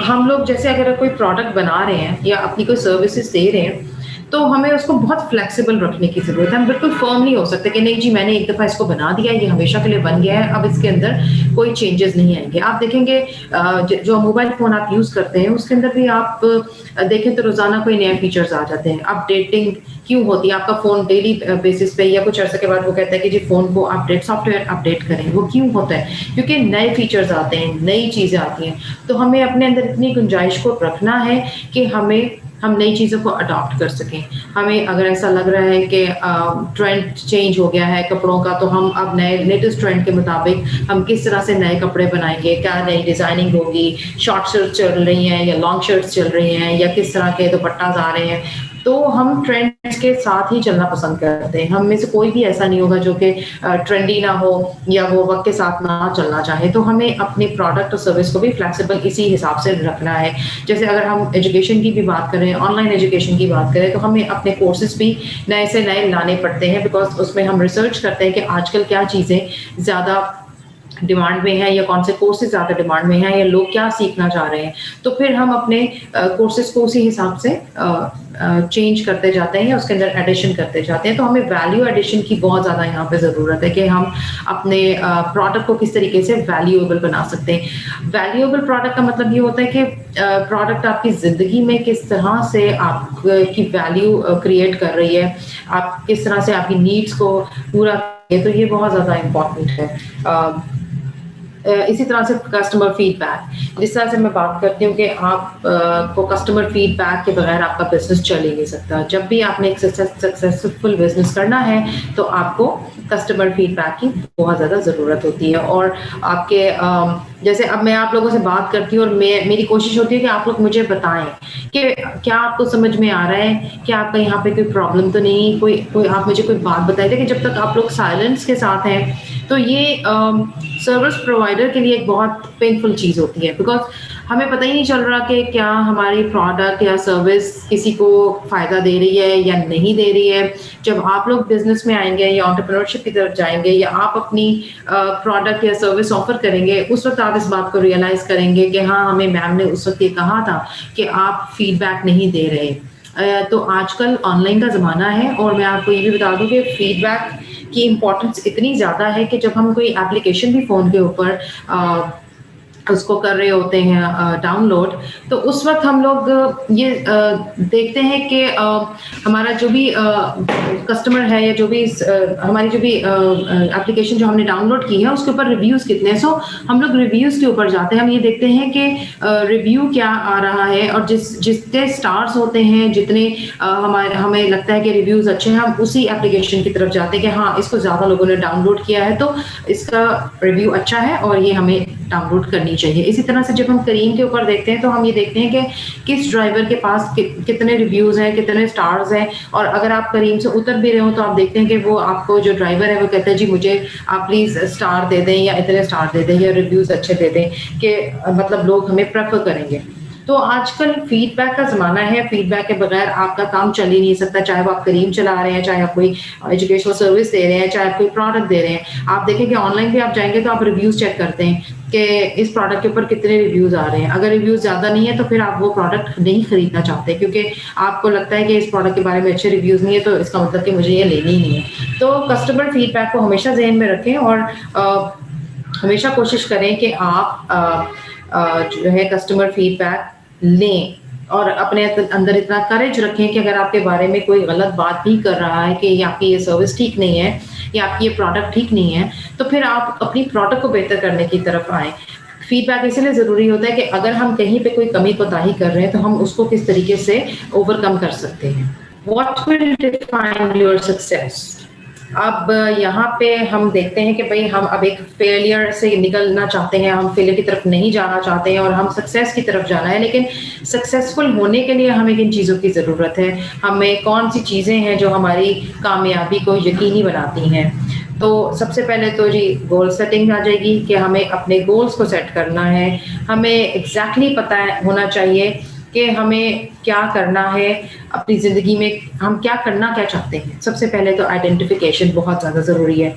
हम लोग जैसे अगर कोई प्रोडक्ट बना रहे हैं या अपनी कोई सर्विसेज दे रहे हैं, तो हमें उसको बहुत फ्लेक्सिबल रखने की ज़रूरत है। हम बिल्कुल फर्म नहीं हो सकते कि नहीं जी मैंने एक दफ़ा इसको बना दिया, ये हमेशा के लिए बन गया है, अब इसके अंदर कोई चेंजेस नहीं आएंगे। आप देखेंगे जो मोबाइल फ़ोन आप यूज़ करते हैं उसके अंदर भी आप देखें तो रोज़ाना कोई नए फीचर्स आ जाते हैं। अपडेटिंग क्यों होती है? आपका फ़ोन डेली बेसिस पे या कुछ अर्से के बाद वो कहता है कि जी फ़ोन को अपडेट सॉफ्टवेयर अपडेट करें। वो क्यों होता है? क्योंकि नए फीचर्स आते हैं, नई चीज़ें आती हैं। तो हमें अपने अंदर इतनी गुंजाइश को रखना है कि हम नई चीज़ों को अडॉप्ट कर सकें। हमें अगर ऐसा लग रहा है कि ट्रेंड चेंज हो गया है कपड़ों का, तो हम अब नए लेटेस्ट ट्रेंड के मुताबिक हम किस तरह से नए कपड़े बनाएंगे, क्या नई डिज़ाइनिंग होगी, शॉर्ट शर्ट चल रही हैं या लॉन्ग शर्ट्स चल रही हैं या किस तरह के दुपट्टास आ रहे हैं, तो हम ट्रेंड्स के साथ ही चलना पसंद करते हैं। हम में से कोई भी ऐसा नहीं होगा जो कि ट्रेंडी ना हो या वो वक्त के साथ ना चलना चाहे। तो हमें अपने प्रोडक्ट और सर्विस को भी फ्लेक्सिबल इसी हिसाब से रखना है। जैसे अगर हम एजुकेशन की भी बात करें, ऑनलाइन एजुकेशन की बात करें, तो हमें अपने कोर्सेज भी नए से नए लाने पड़ते हैं, बिकॉज उसमें हम रिसर्च करते हैं कि आजकल क्या चीज़ें ज़्यादा डिमांड में है या कौन से कोर्सेज ज़्यादा डिमांड में है या लोग क्या सीखना चाह रहे हैं। तो फिर हम अपने कोर्सेज को उसी हिसाब से चेंज करते जाते हैं या उसके अंदर एडिशन करते जाते हैं। तो हमें वैल्यू एडिशन की बहुत ज़्यादा यहाँ पे ज़रूरत है कि हम अपने प्रोडक्ट को किस तरीके से वैल्यूएबल बना सकते हैं। वैल्यूएबल प्रोडक्ट का मतलब ये होता है कि प्रोडक्ट आपकी ज़िंदगी में किस तरह से आपकी वैल्यू क्रिएट कर रही है, आप किस तरह से आपकी नीड्स को पूरा, तो ये बहुत ज़्यादा इम्पॉर्टेंट है। इसी तरह से कस्टमर फीडबैक, जिस तरह से मैं बात करती हूँ कि आप को कस्टमर फीडबैक के बगैर आपका बिजनेस चल ही नहीं सकता। जब भी आपने एक सक्सेसफुल बिजनेस करना है तो आपको कस्टमर फीडबैक की बहुत ज़्यादा ज़रूरत होती है। और आपके जैसे अब मैं आप लोगों से बात करती हूँ और मेरी कोशिश होती है कि आप लोग मुझे बताएं कि क्या आपको समझ में आ रहा है, कि आपका यहाँ पे कोई प्रॉब्लम तो नहीं, कोई आप मुझे कोई बात बताइए। लेकिन जब तक आप लोग साइलेंस के साथ हैं तो ये सर्विस प्रोवाइडर के लिए एक बहुत पेनफुल चीज़ होती है, बिकॉज हमें पता ही नहीं चल रहा कि क्या हमारी प्रोडक्ट या सर्विस किसी को फ़ायदा दे रही है या नहीं दे रही है। जब आप लोग बिजनेस में आएंगे या एंटरप्रेन्योरशिप की तरफ जाएंगे या आप अपनी प्रोडक्ट या सर्विस ऑफर करेंगे, उस वक्त आप इस बात को रियलाइज़ करेंगे कि हाँ, हमें मैम ने उस वक्त ये कहा था कि आप फीडबैक नहीं दे रहे। तो आजकल ऑनलाइन का ज़माना है और मैं आपको ये भी बता दूँ कि फीडबैक की इम्पोर्टेंस इतनी ज़्यादा है कि जब हम कोई एप्लीकेशन भी फ़ोन के ऊपर उसको कर रहे होते हैं डाउनलोड, तो उस वक्त हम लोग ये देखते हैं कि हमारा जो भी कस्टमर है या जो भी हमारी जो भी एप्लीकेशन जो हमने डाउनलोड की है उसके ऊपर रिव्यूज़ कितने हैं। सो हम लोग रिव्यूज़ के ऊपर जाते हैं, हम ये देखते हैं कि रिव्यू क्या आ रहा है, और जितने स्टार्स होते हैं, जितने हमें लगता है कि रिव्यूज़ अच्छे हैं, हम उसी एप्लीकेशन की तरफ जाते हैं कि हाँ, इसको ज़्यादा लोगों ने डाउनलोड किया है तो इसका रिव्यू अच्छा है और ये हमें डाउनलोड करनी चाहिए। इसी तरह से जब हम करीम के ऊपर देखते हैं तो हम ये देखते हैं कि किस ड्राइवर के पास कितने रिव्यूज़ हैं, कितने स्टार्स हैं, और अगर आप करीम से उतर भी रहे हो तो आप देखते हैं कि वो आपको जो ड्राइवर है वो कहता है जी मुझे आप प्लीज़ स्टार दे दें या इतने स्टार दे दें या रिव्यूज़ अच्छे दे दें कि मतलब लोग हमें प्रेफर करेंगे। तो आजकल फीडबैक का ज़माना है, फीडबैक के बगैर आपका काम चल ही नहीं सकता, चाहे वो आप करीम चला रहे हैं, चाहे आप कोई एजुकेशनल सर्विस दे रहे हैं, चाहे आप कोई प्रोडक्ट दे रहे हैं। आप देखें कि ऑनलाइन भी आप जाएंगे तो आप रिव्यूज़ चेक करते हैं कि इस प्रोडक्ट के ऊपर कितने रिव्यूज़ आ रहे हैं। अगर रिव्यूज़ ज़्यादा नहीं है तो फिर आप वो प्रोडक्ट नहीं खरीदना चाहते, क्योंकि आपको लगता है कि इस प्रोडक्ट के बारे में अच्छे रिव्यूज़ नहीं है तो इसका मतलब कि मुझे ये लेनी ही नहीं है। तो कस्टमर फीडबैक को हमेशा ज़हन में रखें और हमेशा कोशिश करें कि आप जो है कस्टमर फीडबैक लें और अपने अंदर इतना करेज रखें कि अगर आपके बारे में कोई गलत बात भी कर रहा है कि ये आपकी ये सर्विस ठीक नहीं है या आपकी ये प्रोडक्ट ठीक नहीं है, तो फिर आप अपनी प्रोडक्ट को बेहतर करने की तरफ आएँ। फीडबैक इसलिए ज़रूरी होता है कि अगर हम कहीं पे कोई कमी कोताही कर रहे हैं तो हम उसको किस तरीके से ओवरकम कर सकते हैं। What will define your success? अब यहाँ पे हम देखते हैं कि भाई हम अब एक फेलियर से निकलना चाहते हैं, हम फेलियर की तरफ नहीं जाना चाहते हैं और हम सक्सेस की तरफ जाना है। लेकिन सक्सेसफुल होने के लिए हमें किन चीज़ों की ज़रूरत है, हमें कौन सी चीज़ें हैं जो हमारी कामयाबी को यकीनी बनाती हैं। तो सबसे पहले तो जी गोल सेटिंग आ जाएगी कि हमें अपने गोल्स को सेट करना है, हमें एग्जैक्टली पता होना चाहिए कि हमें क्या करना है अपनी ज़िंदगी में, हम क्या करना क्या चाहते हैं। सबसे पहले तो आइडेंटिफिकेशन बहुत ज़्यादा ज़रूरी है।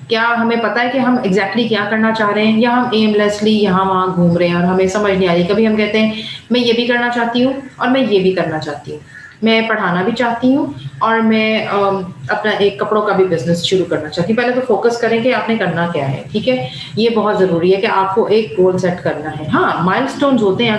क्या हमें पता है कि हम एग्जैक्टली क्या करना चाह रहे हैं, या हम एमलेसली यहाँ वहाँ घूम रहे हैं और हमें समझ नहीं आ रही। कभी हम कहते हैं मैं ये भी करना चाहती हूँ और मैं ये भी करना चाहती हूँ, मैं पढ़ाना भी चाहती हूँ और मैं अपना एक कपड़ों का भी बिजनेस शुरू करना चाहती हूँ। पहले तो फोकस करें कि आपने करना क्या है, ठीक है। ये बहुत ज़रूरी है कि आपको एक गोल सेट करना है। हाँ, माइलस्टोन्स होते हैं।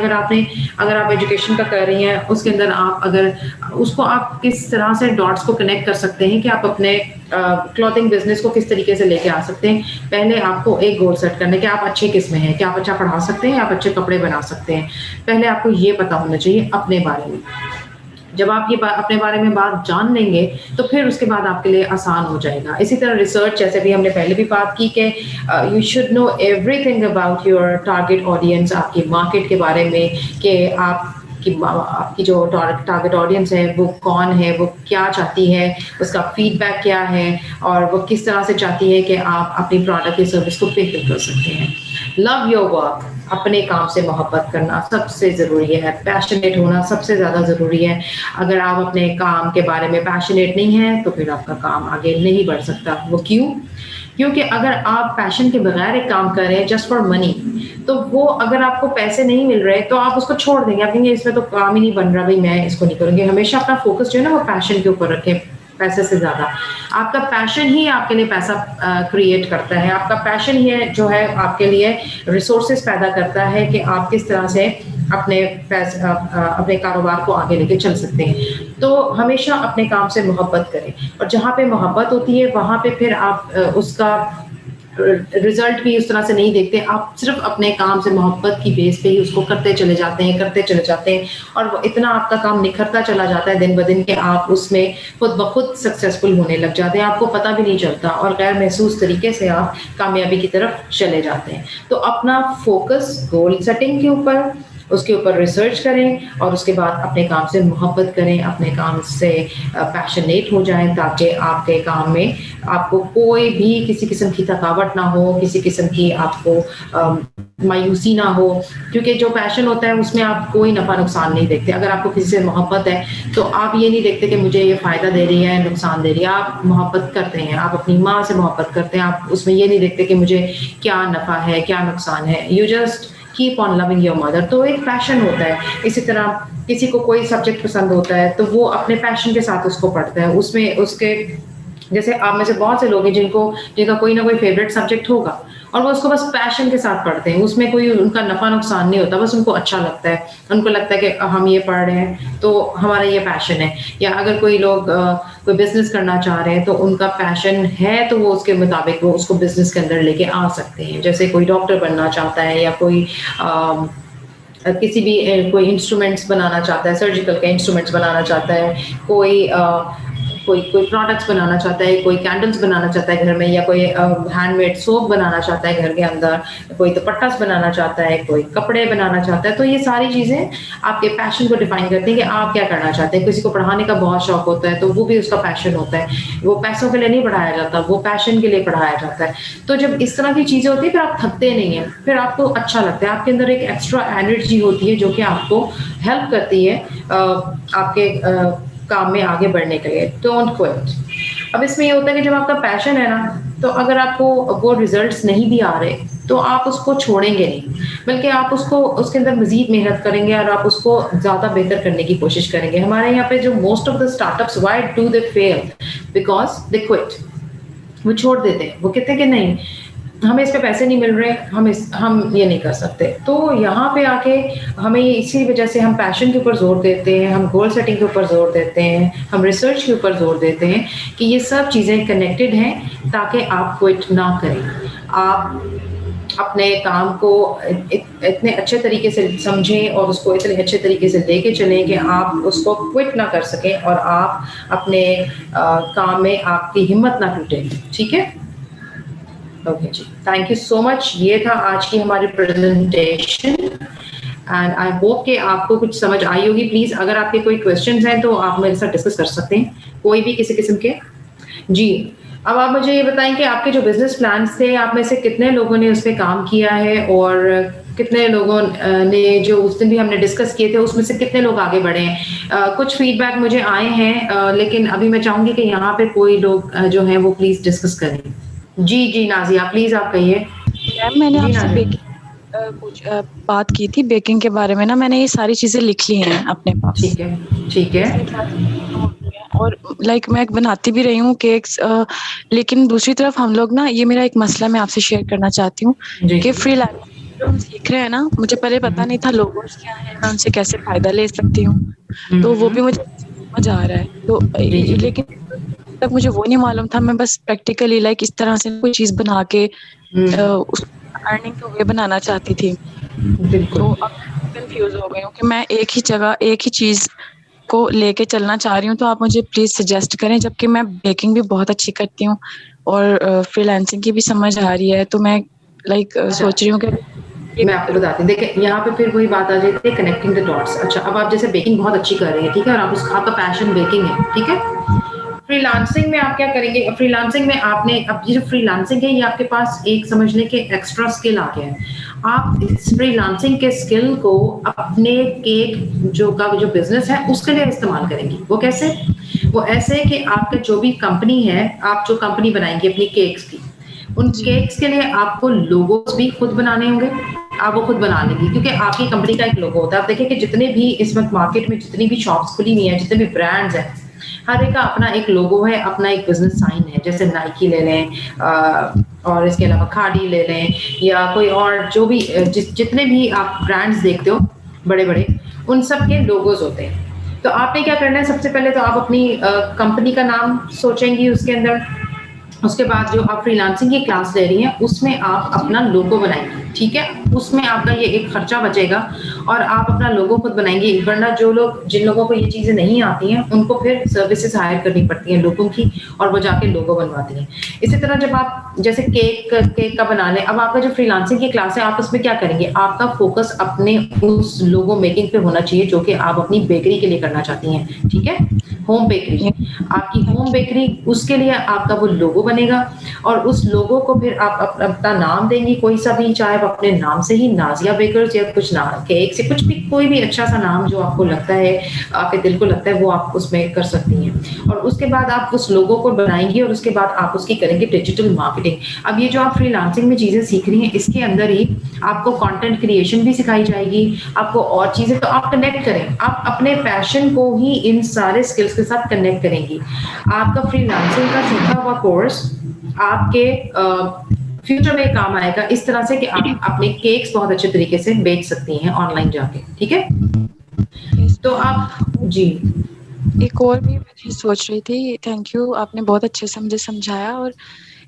अगर आप एजुकेशन का कर रही हैं, उसके अंदर आप अगर उसको आप किस तरह से डॉट्स को कनेक्ट कर सकते हैं कि आप अपने क्लॉथिंग बिजनेस को किस तरीके से लेके आ सकते हैं। पहले आपको एक गोल सेट करना है कि आप अच्छे किस में हैं, क्या आप अच्छा पढ़ा सकते हैं, आप अच्छे कपड़े बना सकते हैं। पहले आपको ये पता होना चाहिए अपने बारे में। जब आप ये अपने बारे में बात जान लेंगे तो फिर उसके बाद आपके लिए आसान हो जाएगा। इसी तरह रिसर्च, जैसे भी हमने पहले भी बात की कि you should know everything about your target audience, आपकी मार्केट के बारे में कि आपकी जो टारगेट ऑडियंस है वो कौन है, वो क्या चाहती है, उसका फीडबैक क्या है और वो किस तरह से चाहती है कि आप अपनी प्रोडक्ट या सर्विस को बेहतर कर सकते हैं। लव योर वर्क, अपने काम से मोहब्बत करना सबसे ज़रूरी है। पैशनेट होना सबसे ज़्यादा ज़रूरी है। अगर आप अपने काम के बारे में पैशनेट नहीं हैं तो फिर आपका काम आगे नहीं बढ़ सकता। वो क्यों? क्योंकि अगर आप पैशन के बगैर एक काम कर रहे हैं जस्ट फॉर मनी, तो वो अगर आपको पैसे नहीं मिल रहे तो आप उसको छोड़ देंगे। आप कहेंगे इसमें तो काम ही नहीं बन रहा, भाई मैं इसको नहीं करूँगी। हमेशा अपना फोकस जो है ना वो पैशन के ऊपर रखें, पैसे से ज़्यादा। आपका पैशन ही आपके लिए पैसा क्रिएट करता है। आपका पैशन ही है जो है आपके लिए रिसोर्सेज पैदा करता है कि आप किस तरह से अपने कारोबार को आगे लेके चल सकते हैं। तो हमेशा अपने काम से मोहब्बत करें, और जहाँ पे मोहब्बत होती है वहाँ पे फिर आप उसका रिजल्ट भी उस तरह से नहीं देखते। आप सिर्फ अपने काम से मोहब्बत की बेस पे ही उसको करते चले जाते हैं और वो इतना आपका काम निखरता चला जाता है दिन ब दिन कि आप उसमें खुद ब खुद सक्सेसफुल होने लग जाते हैं। आपको पता भी नहीं चलता और गैर महसूस तरीके से आप कामयाबी की तरफ चले जाते हैं। तो अपना फोकस गोल सेटिंग के ऊपर, उसके ऊपर रिसर्च करें और उसके बाद अपने काम से मोहब्बत करें, अपने काम से पैशनेट हो जाएं, ताकि आपके काम में आपको कोई भी किसी किस्म की थकावट ना हो, किसी किस्म की आपको मायूसी ना हो। क्योंकि जो पैशन होता है उसमें आप कोई नफ़ा नुकसान नहीं देखते। अगर आपको किसी से मोहब्बत है तो आप ये नहीं देखते कि मुझे ये फ़ायदा दे रही है, नुकसान दे रही है। आप मोहब्बत करते हैं, आप अपनी माँ से मोहब्बत करते हैं, आप उसमें ये नहीं देखते कि मुझे क्या नफ़ा है, क्या नुकसान है। You just keep on loving your mother. तो एक पैशन होता है। इसी तरह किसी को कोई सब्जेक्ट पसंद होता है तो वो अपने पैशन के साथ उसको पढ़ता है। उसमें उसके जैसे आप में से बहुत से लोग हैं जिनका कोई ना कोई फेवरेट सब्जेक्ट होगा, اور وہ اس کو بس پیشن کے ساتھ پڑھتے ہیں, اس میں کوئی ان کا نفع نقصان نہیں ہوتا, بس ان کو اچھا لگتا ہے, ان کو لگتا ہے کہ ہم یہ پڑھ رہے ہیں تو ہمارا یہ پیشن ہے. یا اگر کوئی لوگ کوئی بزنس کرنا چاہ رہے ہیں تو ان کا پیشن ہے تو وہ اس کے مطابق وہ اس کو بزنس کے اندر لے کے آ سکتے ہیں. جیسے کوئی ڈاکٹر بننا چاہتا ہے یا کوئی کسی بھی کوئی انسٹرومینٹس بنانا چاہتا ہے, سرجیکل کے انسٹرومینٹس بنانا چاہتا ہے, کوئی پروڈکٹس بنانا چاہتا ہے, کوئی کینڈلس بنانا چاہتا ہے گھر میں, یا کوئی ہینڈ میڈ سوپ بنانا چاہتا ہے گھر کے اندر, کوئی دوپٹاس بنانا چاہتا ہے, کوئی کپڑے بنانا چاہتا ہے. تو یہ ساری چیزیں آپ کے پیشن کو ڈیفائن کرتی ہیں کہ آپ کیا کرنا چاہتے ہیں. کسی کو پڑھانے کا بہت شوق ہوتا ہے تو وہ بھی اس کا پیشن ہوتا ہے, وہ پیسوں کے لیے نہیں پڑھایا جاتا, وہ پیشن کے لیے پڑھایا جاتا ہے. تو جب اس طرح کی چیزیں ہوتی ہیں پھر آپ تھکتے نہیں ہیں, پھر آپ کو اچھا لگتا ہے, آپ کے اندر ایک ایکسٹرا انرجی ہوتی ہے جو کہ آپ کو ہیلپ کرتی ہے آپ کے کام میں آگے بڑھنے کے لیے. Don't quit. اب اس میں یہ ہوتا ہے کہ جب آپ کا پیشن ہے نا, تو اگر آپ کو وہ ریزلٹس نہیں بھی آ رہے تو آپ اس کو چھوڑیں گے نہیں, بلکہ آپ اس کے اندر مزید محنت کریں گے اور آپ اس کو زیادہ بہتر کرنے کی کوشش کریں گے. ہمارے یہاں پہ جو most of the startups why do they fail, because they quit, وہ چھوڑ دیتے ہیں. وہ کہتے ہیں کہ نہیں ہمیں اس پہ پیسے نہیں مل رہے, ہم یہ نہیں کر سکتے. تو یہاں پہ آ کے ہمیں اسی وجہ سے ہم پیشن کے اوپر زور دیتے ہیں, ہم گول سیٹنگ کے اوپر زور دیتے ہیں, ہم ریسرچ کے اوپر زور دیتے ہیں کہ یہ سب چیزیں کنیکٹڈ ہیں تاکہ آپ کوئٹ نہ کریں. آپ اپنے کام کو اتنے اچھے طریقے سے سمجھیں اور اس کو اتنے اچھے طریقے سے لے کے چلیں کہ آپ اس کو کوئٹ نہ کر سکیں اور آپ اپنے کام میں آپ کی ہمت نہ ٹوٹے. ٹھیک ہے, اوکے جی, تھینک یو سو مچ. یہ تھا آج کی ہماری پریزنٹیشن اینڈ آئی ہوپ کہ آپ کو کچھ سمجھ آئی ہوگی. پلیز اگر آپ کے کوئی کویشچنز ہیں تو آپ میرے ساتھ ڈسکس کر سکتے ہیں, کوئی بھی کسی قسم کے. جی, اب آپ مجھے یہ بتائیں کہ آپ کے جو بزنس پلانس تھے آپ میں سے کتنے لوگوں نے اس پہ کام کیا ہے, اور کتنے لوگوں نے جو اس دن بھی ہم نے ڈسکس کیے تھے اس میں سے کتنے لوگ آگے بڑھے ہیں. کچھ فیڈ بیک مجھے آئے ہیں, لیکن ابھی میں چاہوں گی کہ یہاں پہ کوئی لوگ جو ہیں وہ پلیز ڈسکس کریں. جی نازیہ پلیز آپ کہیے. میم میں نے جی آپ سے نازیہ, بات کی تھی بیکنگ کے بارے میں نا, میں نے یہ ساری چیزیں لکھ لی ہیں اپنے پاس. ٹھیک ہے. اور لائک میں بناتی بھی رہی ہوں کیکس, لیکن دوسری طرف ہم لوگ نا, یہ میرا ایک مسئلہ میں آپ سے شیئر کرنا چاہتی ہوں جی کہ فری لانسنگ جو ہم سیکھ رہے ہیں نا, مجھے پہلے پتا نہیں تھا لوگوز کیا ہے, میں ان سے کیسے فائدہ لے سکتی ہوں, تو وہ بھی مجھے سمجھ آ رہا ہے. تو جی جی لیکن تک مجھے وہ نہیں معلوم تھا, میں بس پریکٹیکلی لائک اس طرح سے کوئی چیز بنا کے اس ارننگ کا وے بنانا چاہتی تھی. بالکل. تو اب کنفیوز ہو گئی ہوں کہ میں ایک ہی جگہ ایک ہی چیز کو لے کے چلنا چاہ رہی ہوں. تو آپ مجھے پلیز سجیسٹ کریں, جبکہ میں بیکنگ بھی بہت اچھی کرتی ہوں اور فری لانسنگ کی بھی سمجھ آ رہی ہے. تو میں لائک اچھا, سوچ رہی ہوں کہ میں آپ کو بتاتی ہوں. دیکھیں یہاں پہ پھر وہی بات آ جاتی ہے کنیکٹنگ دا ڈاٹس. اچھا, اب آپ جیسے بیکنگ بہت اچھی کر رہے ہیں, ٹھیک ہے, اور آپ کا پیشن بیکنگ ہے, ٹھیک ہے. فری لانسنگ میں آپ کیا کریں گے, فری لانسنگ میں آپ نے اب یہ جو فری لانسنگ ہے یہ آپ کے پاس ایک سمجھ لیں کہ ایکسٹرا اسکل آ گیا ہے. آپ اس فری لانسنگ کے اسکل کو اپنے کیک جو بزنس ہے اس کے لیے استعمال کریں گی. وہ کیسے؟ وہ ایسے کہ آپ کا جو بھی کمپنی ہے, آپ جو کمپنی بنائیں گے اپنی کیکس کی, ان کیکس کے لیے آپ کو لوگوز بھی خود بنانے ہوں گے. آپ وہ خود بنا لیں گی کیونکہ آپ کی کمپنی کا ایک لوگو ہوتا ہے. آپ دیکھیں کہ جتنے بھی اس وقت مارکیٹ میں جتنی بھی شاپس کھلی ہوئی ہیں, جتنے بھی برانڈز ہیں, ہر ایک کا اپنا ایک لوگو ہے, اپنا ایک بزنس سائن ہے. جیسے نائکی لے لیں, اور اس کے علاوہ کھاڑی لے لیں, یا کوئی اور جو بھی جتنے بھی آپ برانڈز دیکھتے ہو بڑے بڑے, ان سب کے لوگوز ہوتے ہیں. تو آپ نے کیا کرنا ہے, سب سے پہلے تو آپ اپنی کمپنی کا نام سوچیں گی اس کے اندر. اس کے بعد جو آپ فری لانسنگ کی کلاس لے رہی ہیں اس میں آپ اپنا لوگو بنائیں گی, ٹھیک ہے. اس میں آپ کا یہ ایک خرچہ بچے گا اور آپ اپنا لوگو خود بنائیں گی. ورنہ جن لوگوں کو یہ چیزیں نہیں آتی ہیں ان کو پھر سروسز ہائر کرنی پڑتی ہیں لوگوں کی, اور وہ جا کے لوگو بنواتی ہیں. اسی طرح جب آپ جیسے کیک کا بنا لیں, اب آپ کا جو فری لانسنگ کی کلاس ہے آپ اس میں کیا کریں گے, آپ کا فوکس اپنے اس لوگو میکنگ پہ ہونا چاہیے جو کہ آپ اپنی بیکری کے لیے کرنا چاہتی ہیں, ٹھیک ہے. ہوم بیکری, آپ کی ہوم بیکری, اس کے لیے آپ کا وہ لوگو بنے گا, اور اس لوگو کو پھر آپ اپنا نام دیں گی کوئی سا بھی, چاہے آپ اپنے نام سے ہی نازیہ بیکرز یا کچھ نام کیک سے کچھ بھی, کوئی بھی اچھا سا نام جو آپ کو لگتا ہے, آپ کے دل کو لگتا ہے, وہ آپ اس میں کر سکتی ہیں. اور اس کے بعد آپ اس لوگو کو بنائیں گی اور اس کے بعد آپ اس کی کریں گے ڈیجیٹل مارکیٹنگ. اب یہ جو آپ فری لانسنگ میں چیزیں سیکھ رہی ہیں اس کے اندر ہی آپ کو کانٹینٹ کریشن بھی سکھائی جائے گی, آپ کو اور چیزیں. تو آپ کنیکٹ کریں, آپ اپنے پیشن کو ہی ان سارے اسکلس کے ساتھ کنیکٹ کریں گی. آپ کا فری لانسنگ کا سیکھا ہوا کورس آپ کے फ्यूचर में काम आएगा इस तरह से कि आप अपने केक्स बहुत अच्छे तरीके से बेच सकती हैं ऑनलाइन जाके, ठीक है? तो आप जी एक और भी मैं चीज सोच रही थी, थैंक यू, आपने बहुत अच्छे से मुझे समझाया। और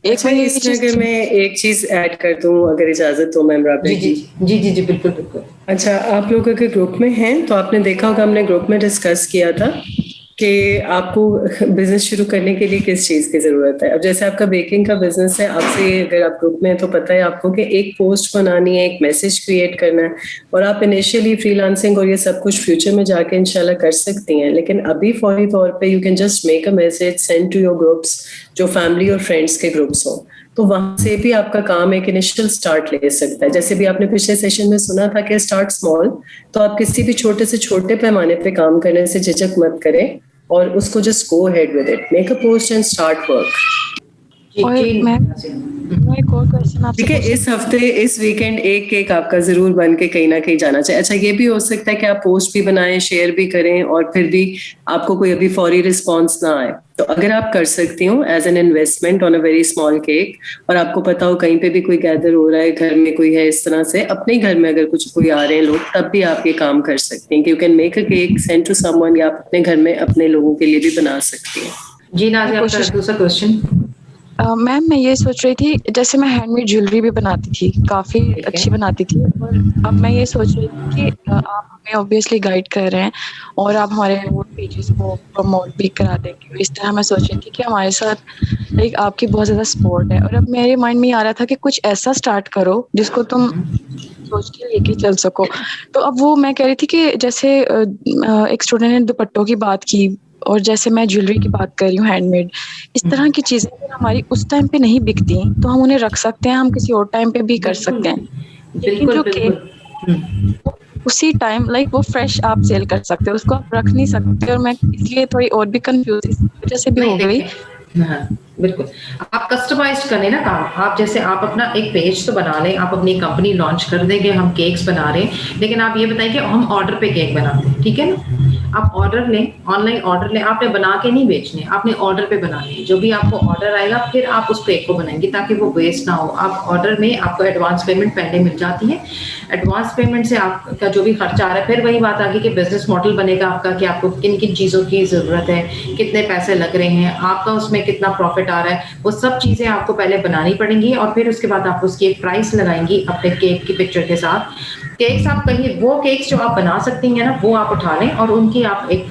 एक अच्छा, मैं ये इसमें चीज अगर मैं एक चीज ऐड कर दूं, अगर इजाजत हो मैम राबिया जी की। जी जी जी बिल्कुल बिल्कुल। अच्छा, आप लोग अगर ग्रुप में हैं तो आपने देखा होगा हमने ग्रुप में डिस्कस किया था कि आपको बिजनेस शुरू करने के लिए किस चीज की जरूरत है। अब जैसे आपका बेकिंग का बिजनेस है, आपसे अगर आप ग्रुप में हैं तो पता है आपको कि एक पोस्ट बनानी है, एक मैसेज क्रिएट करना है, और आप इनिशियली फ्रीलांसिंग और ये सब कुछ फ्यूचर में जाके इंशाल्लाह कर सकती हैं। लेकिन अभी फौरी तौर पे you can just make a message, send to your groups, जो फैमिली और फ्रेंड्स के ग्रुप्स हों, तो वहां से भी आपका काम एक इनिशियल स्टार्ट ले सकता है। जैसे भी आपने पिछले सेशन में सुना था कि स्टार्ट स्मॉल, तो आप किसी भी छोटे से छोटे पैमाने पे काम करने से झिझक मत करें और उसको just go ahead with it, make a post and start work. और मैं एक और क्वेश्चन आपसे ठीक है, इस हफ्ते इस वीकेंड एक केक आपका जरूर बन के कहीं ना कहीं जाना चाहिए। अच्छा, ये भी हो सकता है कि आप पोस्ट भी बनाएं, शेयर भी करें, और फिर भी आपको कोई अभी फौरी रिस्पॉन्स ना आए, तो अगर आप कर सकती हो as an investment on a very small cake, और आपको पता हो कहीं पे भी कोई गैदर हो रहा है, घर में कोई है इस तरह से, अपने घर में अगर कुछ कोई आ रहे हैं लोग, तब भी आप ये काम कर सकती हैं कि you can make a cake, send to someone, या आप अपने घर में अपने लोगों के लिए भी बना सकती हैं। जी नाज़िया, आपका दूसरा क्वेश्चन। मैम मैं ये सोच रही थी, जैसे मैं हैंडमेड ज्वेलरी भी बनाती थी, काफ़ी अच्छी बनाती थी, और अब मैं ये सोच रही थी कि आप हमें ऑब्वियसली गाइड कर रहे हैं और आप हमारे वो पेजेस को प्रमोट भी करा देंगे। इस तरह मैं सोच रही थी कि हमारे साथ लाइक आपकी बहुत ज़्यादा सपोर्ट है, और अब मेरे माइंड में आ रहा था कि कुछ ऐसा स्टार्ट करो जिसको तुम सोच के लेके चल सको। तो अब वो मैं कह रही थी कि जैसे एक स्टूडेंट ने दुपट्टों की बात की, और जैसे मैं ज्वेलरी की बात कर रही हूँ हैंडमेड, इस तरह की चीजें अगर हमारी उस टाइम पे नहीं बिकती तो हम उन्हें रख सकते हैं, हम किसी और टाइम पे भी कर सकते हैं। लेकिन जो केक उसी टाइम लाइक वो फ्रेश आप सेल कर सकते हो, उसको आप रख नहीं सकते, और मैं इसलिए थोड़ी और भी कंफ्यूज इस वजह से भी हो गई। हाँ बिल्कुल, आप कस्टमाइज करने ना काम, आप जैसे आप अपना एक पेज तो बना लें, आप अपनी कंपनी लॉन्च कर देंगे, हम केक्स बना रहे हैं, लेकिन आप ये बताएं कि हम ऑर्डर पे केक बनाते हैं, ठीक है ना? आप ऑर्डर लें, ऑनलाइन ऑर्डर लें, आपने बना के नहीं बेचने, आपने ऑर्डर पे बनाने, जो भी आपको ऑर्डर आएगा फिर आप उस केक को बनाएंगे ताकि वो वेस्ट ना हो। आप ऑर्डर में आपको एडवांस पेमेंट पहले मिल जाती है, एडवांस पेमेंट से आपका जो भी खर्चा आ रहा है, फिर वही बात आ गई कि बिजनेस मॉडल बनेगा आपका कि आपको किन किन चीज़ों की ज़रूरत है, कितने पैसे लग रहे हैं, आपका उसमें कितना प्रॉफिट आ रहा है, वो सब चीज़ें आपको पहले बनानी पड़ेंगी, और फिर उसके बाद आप उसकी एक प्राइस लगाएंगी अपने केक की पिक्चर के साथ। केक्स आप कहीं वो केक्स जो आप बना सकती हैं ना, वो आप उठा लें और उनकी आप एक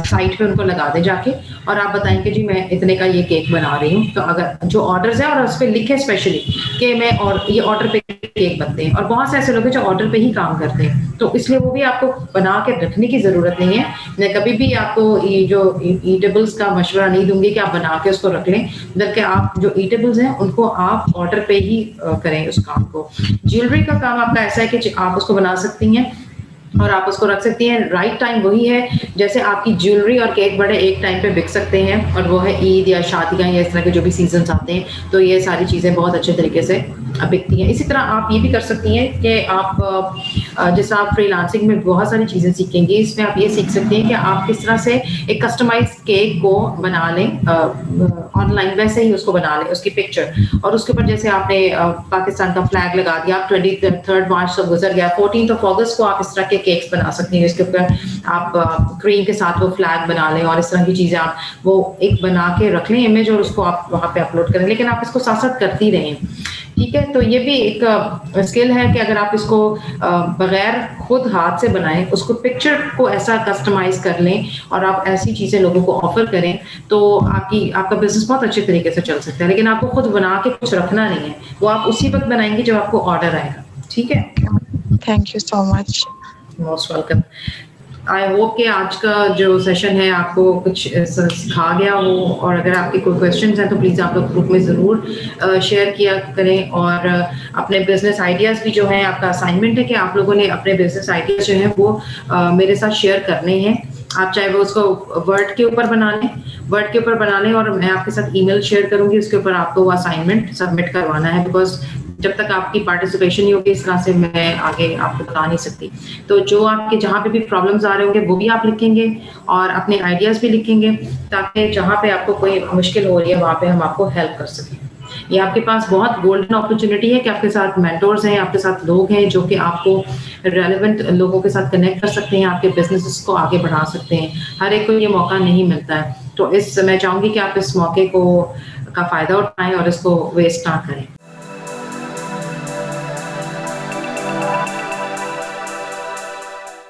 साइट पे उनको लगा दें जाके, और आप बताएं कि जी मैं इतने का ये केक बना रही हूँ। तो अगर जो ऑर्डर्स है और उस पर लिखे स्पेशली कि मैं, और ये ऑर्डर पे केक बनते हैं, और बहुत से ऐसे लोग हैं जो ऑर्डर पे ही काम करते हैं, तो इसलिए वो भी आपको बना के रखने की ज़रूरत नहीं है। मैं कभी भी आपको ये जो ईटेबल्स का मशवरा नहीं दूंगी कि आप बना के उसको रख लें, बल्कि आप जो ईटेबल्स हैं उनको आप ऑर्डर पे ही करें उस काम को। ज्वेलरी का काम आपका ऐसा है कि आप उसको बना सकती हैं और आप उसको रख सकती हैं। राइट टाइम वही है जैसे आपकी ज्वेलरी और केक बड़े एक टाइम पे बिक सकते हैं, और वो है ईद या शादियाँ या इस तरह के जो भी सीजन्स आते हैं, तो ये सारी चीज़ें बहुत अच्छे तरीके से बिकती हैं। इसी तरह आप ये भी कर सकती हैं कि आप जैसे आप फ्रीलांसिंग में बहुत सारी चीज़ें सीखेंगी, इसमें आप ये सीख सकती हैं कि आप किस तरह से एक कस्टमाइज केक को बना लें ऑनलाइन, वैसे ही उसको बना लें उसकी पिक्चर, और उसके ऊपर जैसे आपने पाकिस्तान का फ्लैग लगा दिया, आप 23 मार्च से गुजर गया, 14 अगस्त को आप इस तरह के केक्स बना सकती हैं, इसके ऊपर आप क्रीम के साथ वो फ्लैग बना लें, और इस तरह की चीज़ें आप वो एक बना के रख लें इमेज, और उसको आप वहाँ पे अपलोड करें, लेकिन आप इसको साथ साथ करती रहें, ठीक है? तो ये भी एक स्किल है कि अगर आप इसको बगैर खुद हाथ से बनाएं, उसको पिक्चर को ऐसा कस्टमाइज कर लें और आप ऐसी चीज़ें लोगों को ऑफर करें, तो आपका बिजनेस बहुत अच्छे तरीके से चल सकता है। लेकिन आपको खुद बना के कुछ रखना नहीं है, वो आप उसी वक्त बनाएंगे जब आपको ऑर्डर आएगा, ठीक है? Thank you so much. Most welcome. I hope कि आज का जो सेशन है आपको कुछ सिखा गया हो, और अगर आपके कोई क्वेश्चंस हैं तो प्लीज़ आप लोग ग्रुप में ज़रूर शेयर किया करें, और अपने बिजनेस आइडियाज़ भी जो हैं, आपका असाइनमेंट है कि आप लोगों ने अपने बिजनेस आइडियाज़ जो हैं वो मेरे साथ शेयर करने हैं। आप चाहे वो उसको वर्ड के ऊपर बना लें, और मैं आपके साथ ईमेल शेयर करूँगी, उसके ऊपर आपको वो असाइनमेंट सबमिट करवाना है, बिकॉज जब तक आपकी पार्टिसिपेशन नहीं होगी इस तरह से मैं आगे आपको बता नहीं सकती। तो जो आपके जहाँ पे भी प्रॉब्लम्स आ रहे होंगे वो भी आप लिखेंगे, और अपने आइडियाज़ भी लिखेंगे, ताकि जहाँ पे आपको कोई मुश्किल हो रही है वहाँ पे हम आपको हेल्प कर सकें, یہ آپ کے پاس بہت گولڈن اپرچونٹی ہے کہ آپ کے ساتھ مینٹورز ہیں, آپ کے ساتھ لوگ ہیں جو کہ آپ کو ریلیونٹ لوگوں کے ساتھ کنیکٹ کر سکتے ہیں, آپ کے بزنس کو آگے بڑھا سکتے ہیں. ہر ایک کو یہ موقع نہیں ملتا ہے, تو میں چاہوں گی کہ آپ اس موقع کا فائدہ اٹھائیں اور اس کو ویسٹ نہ کریں.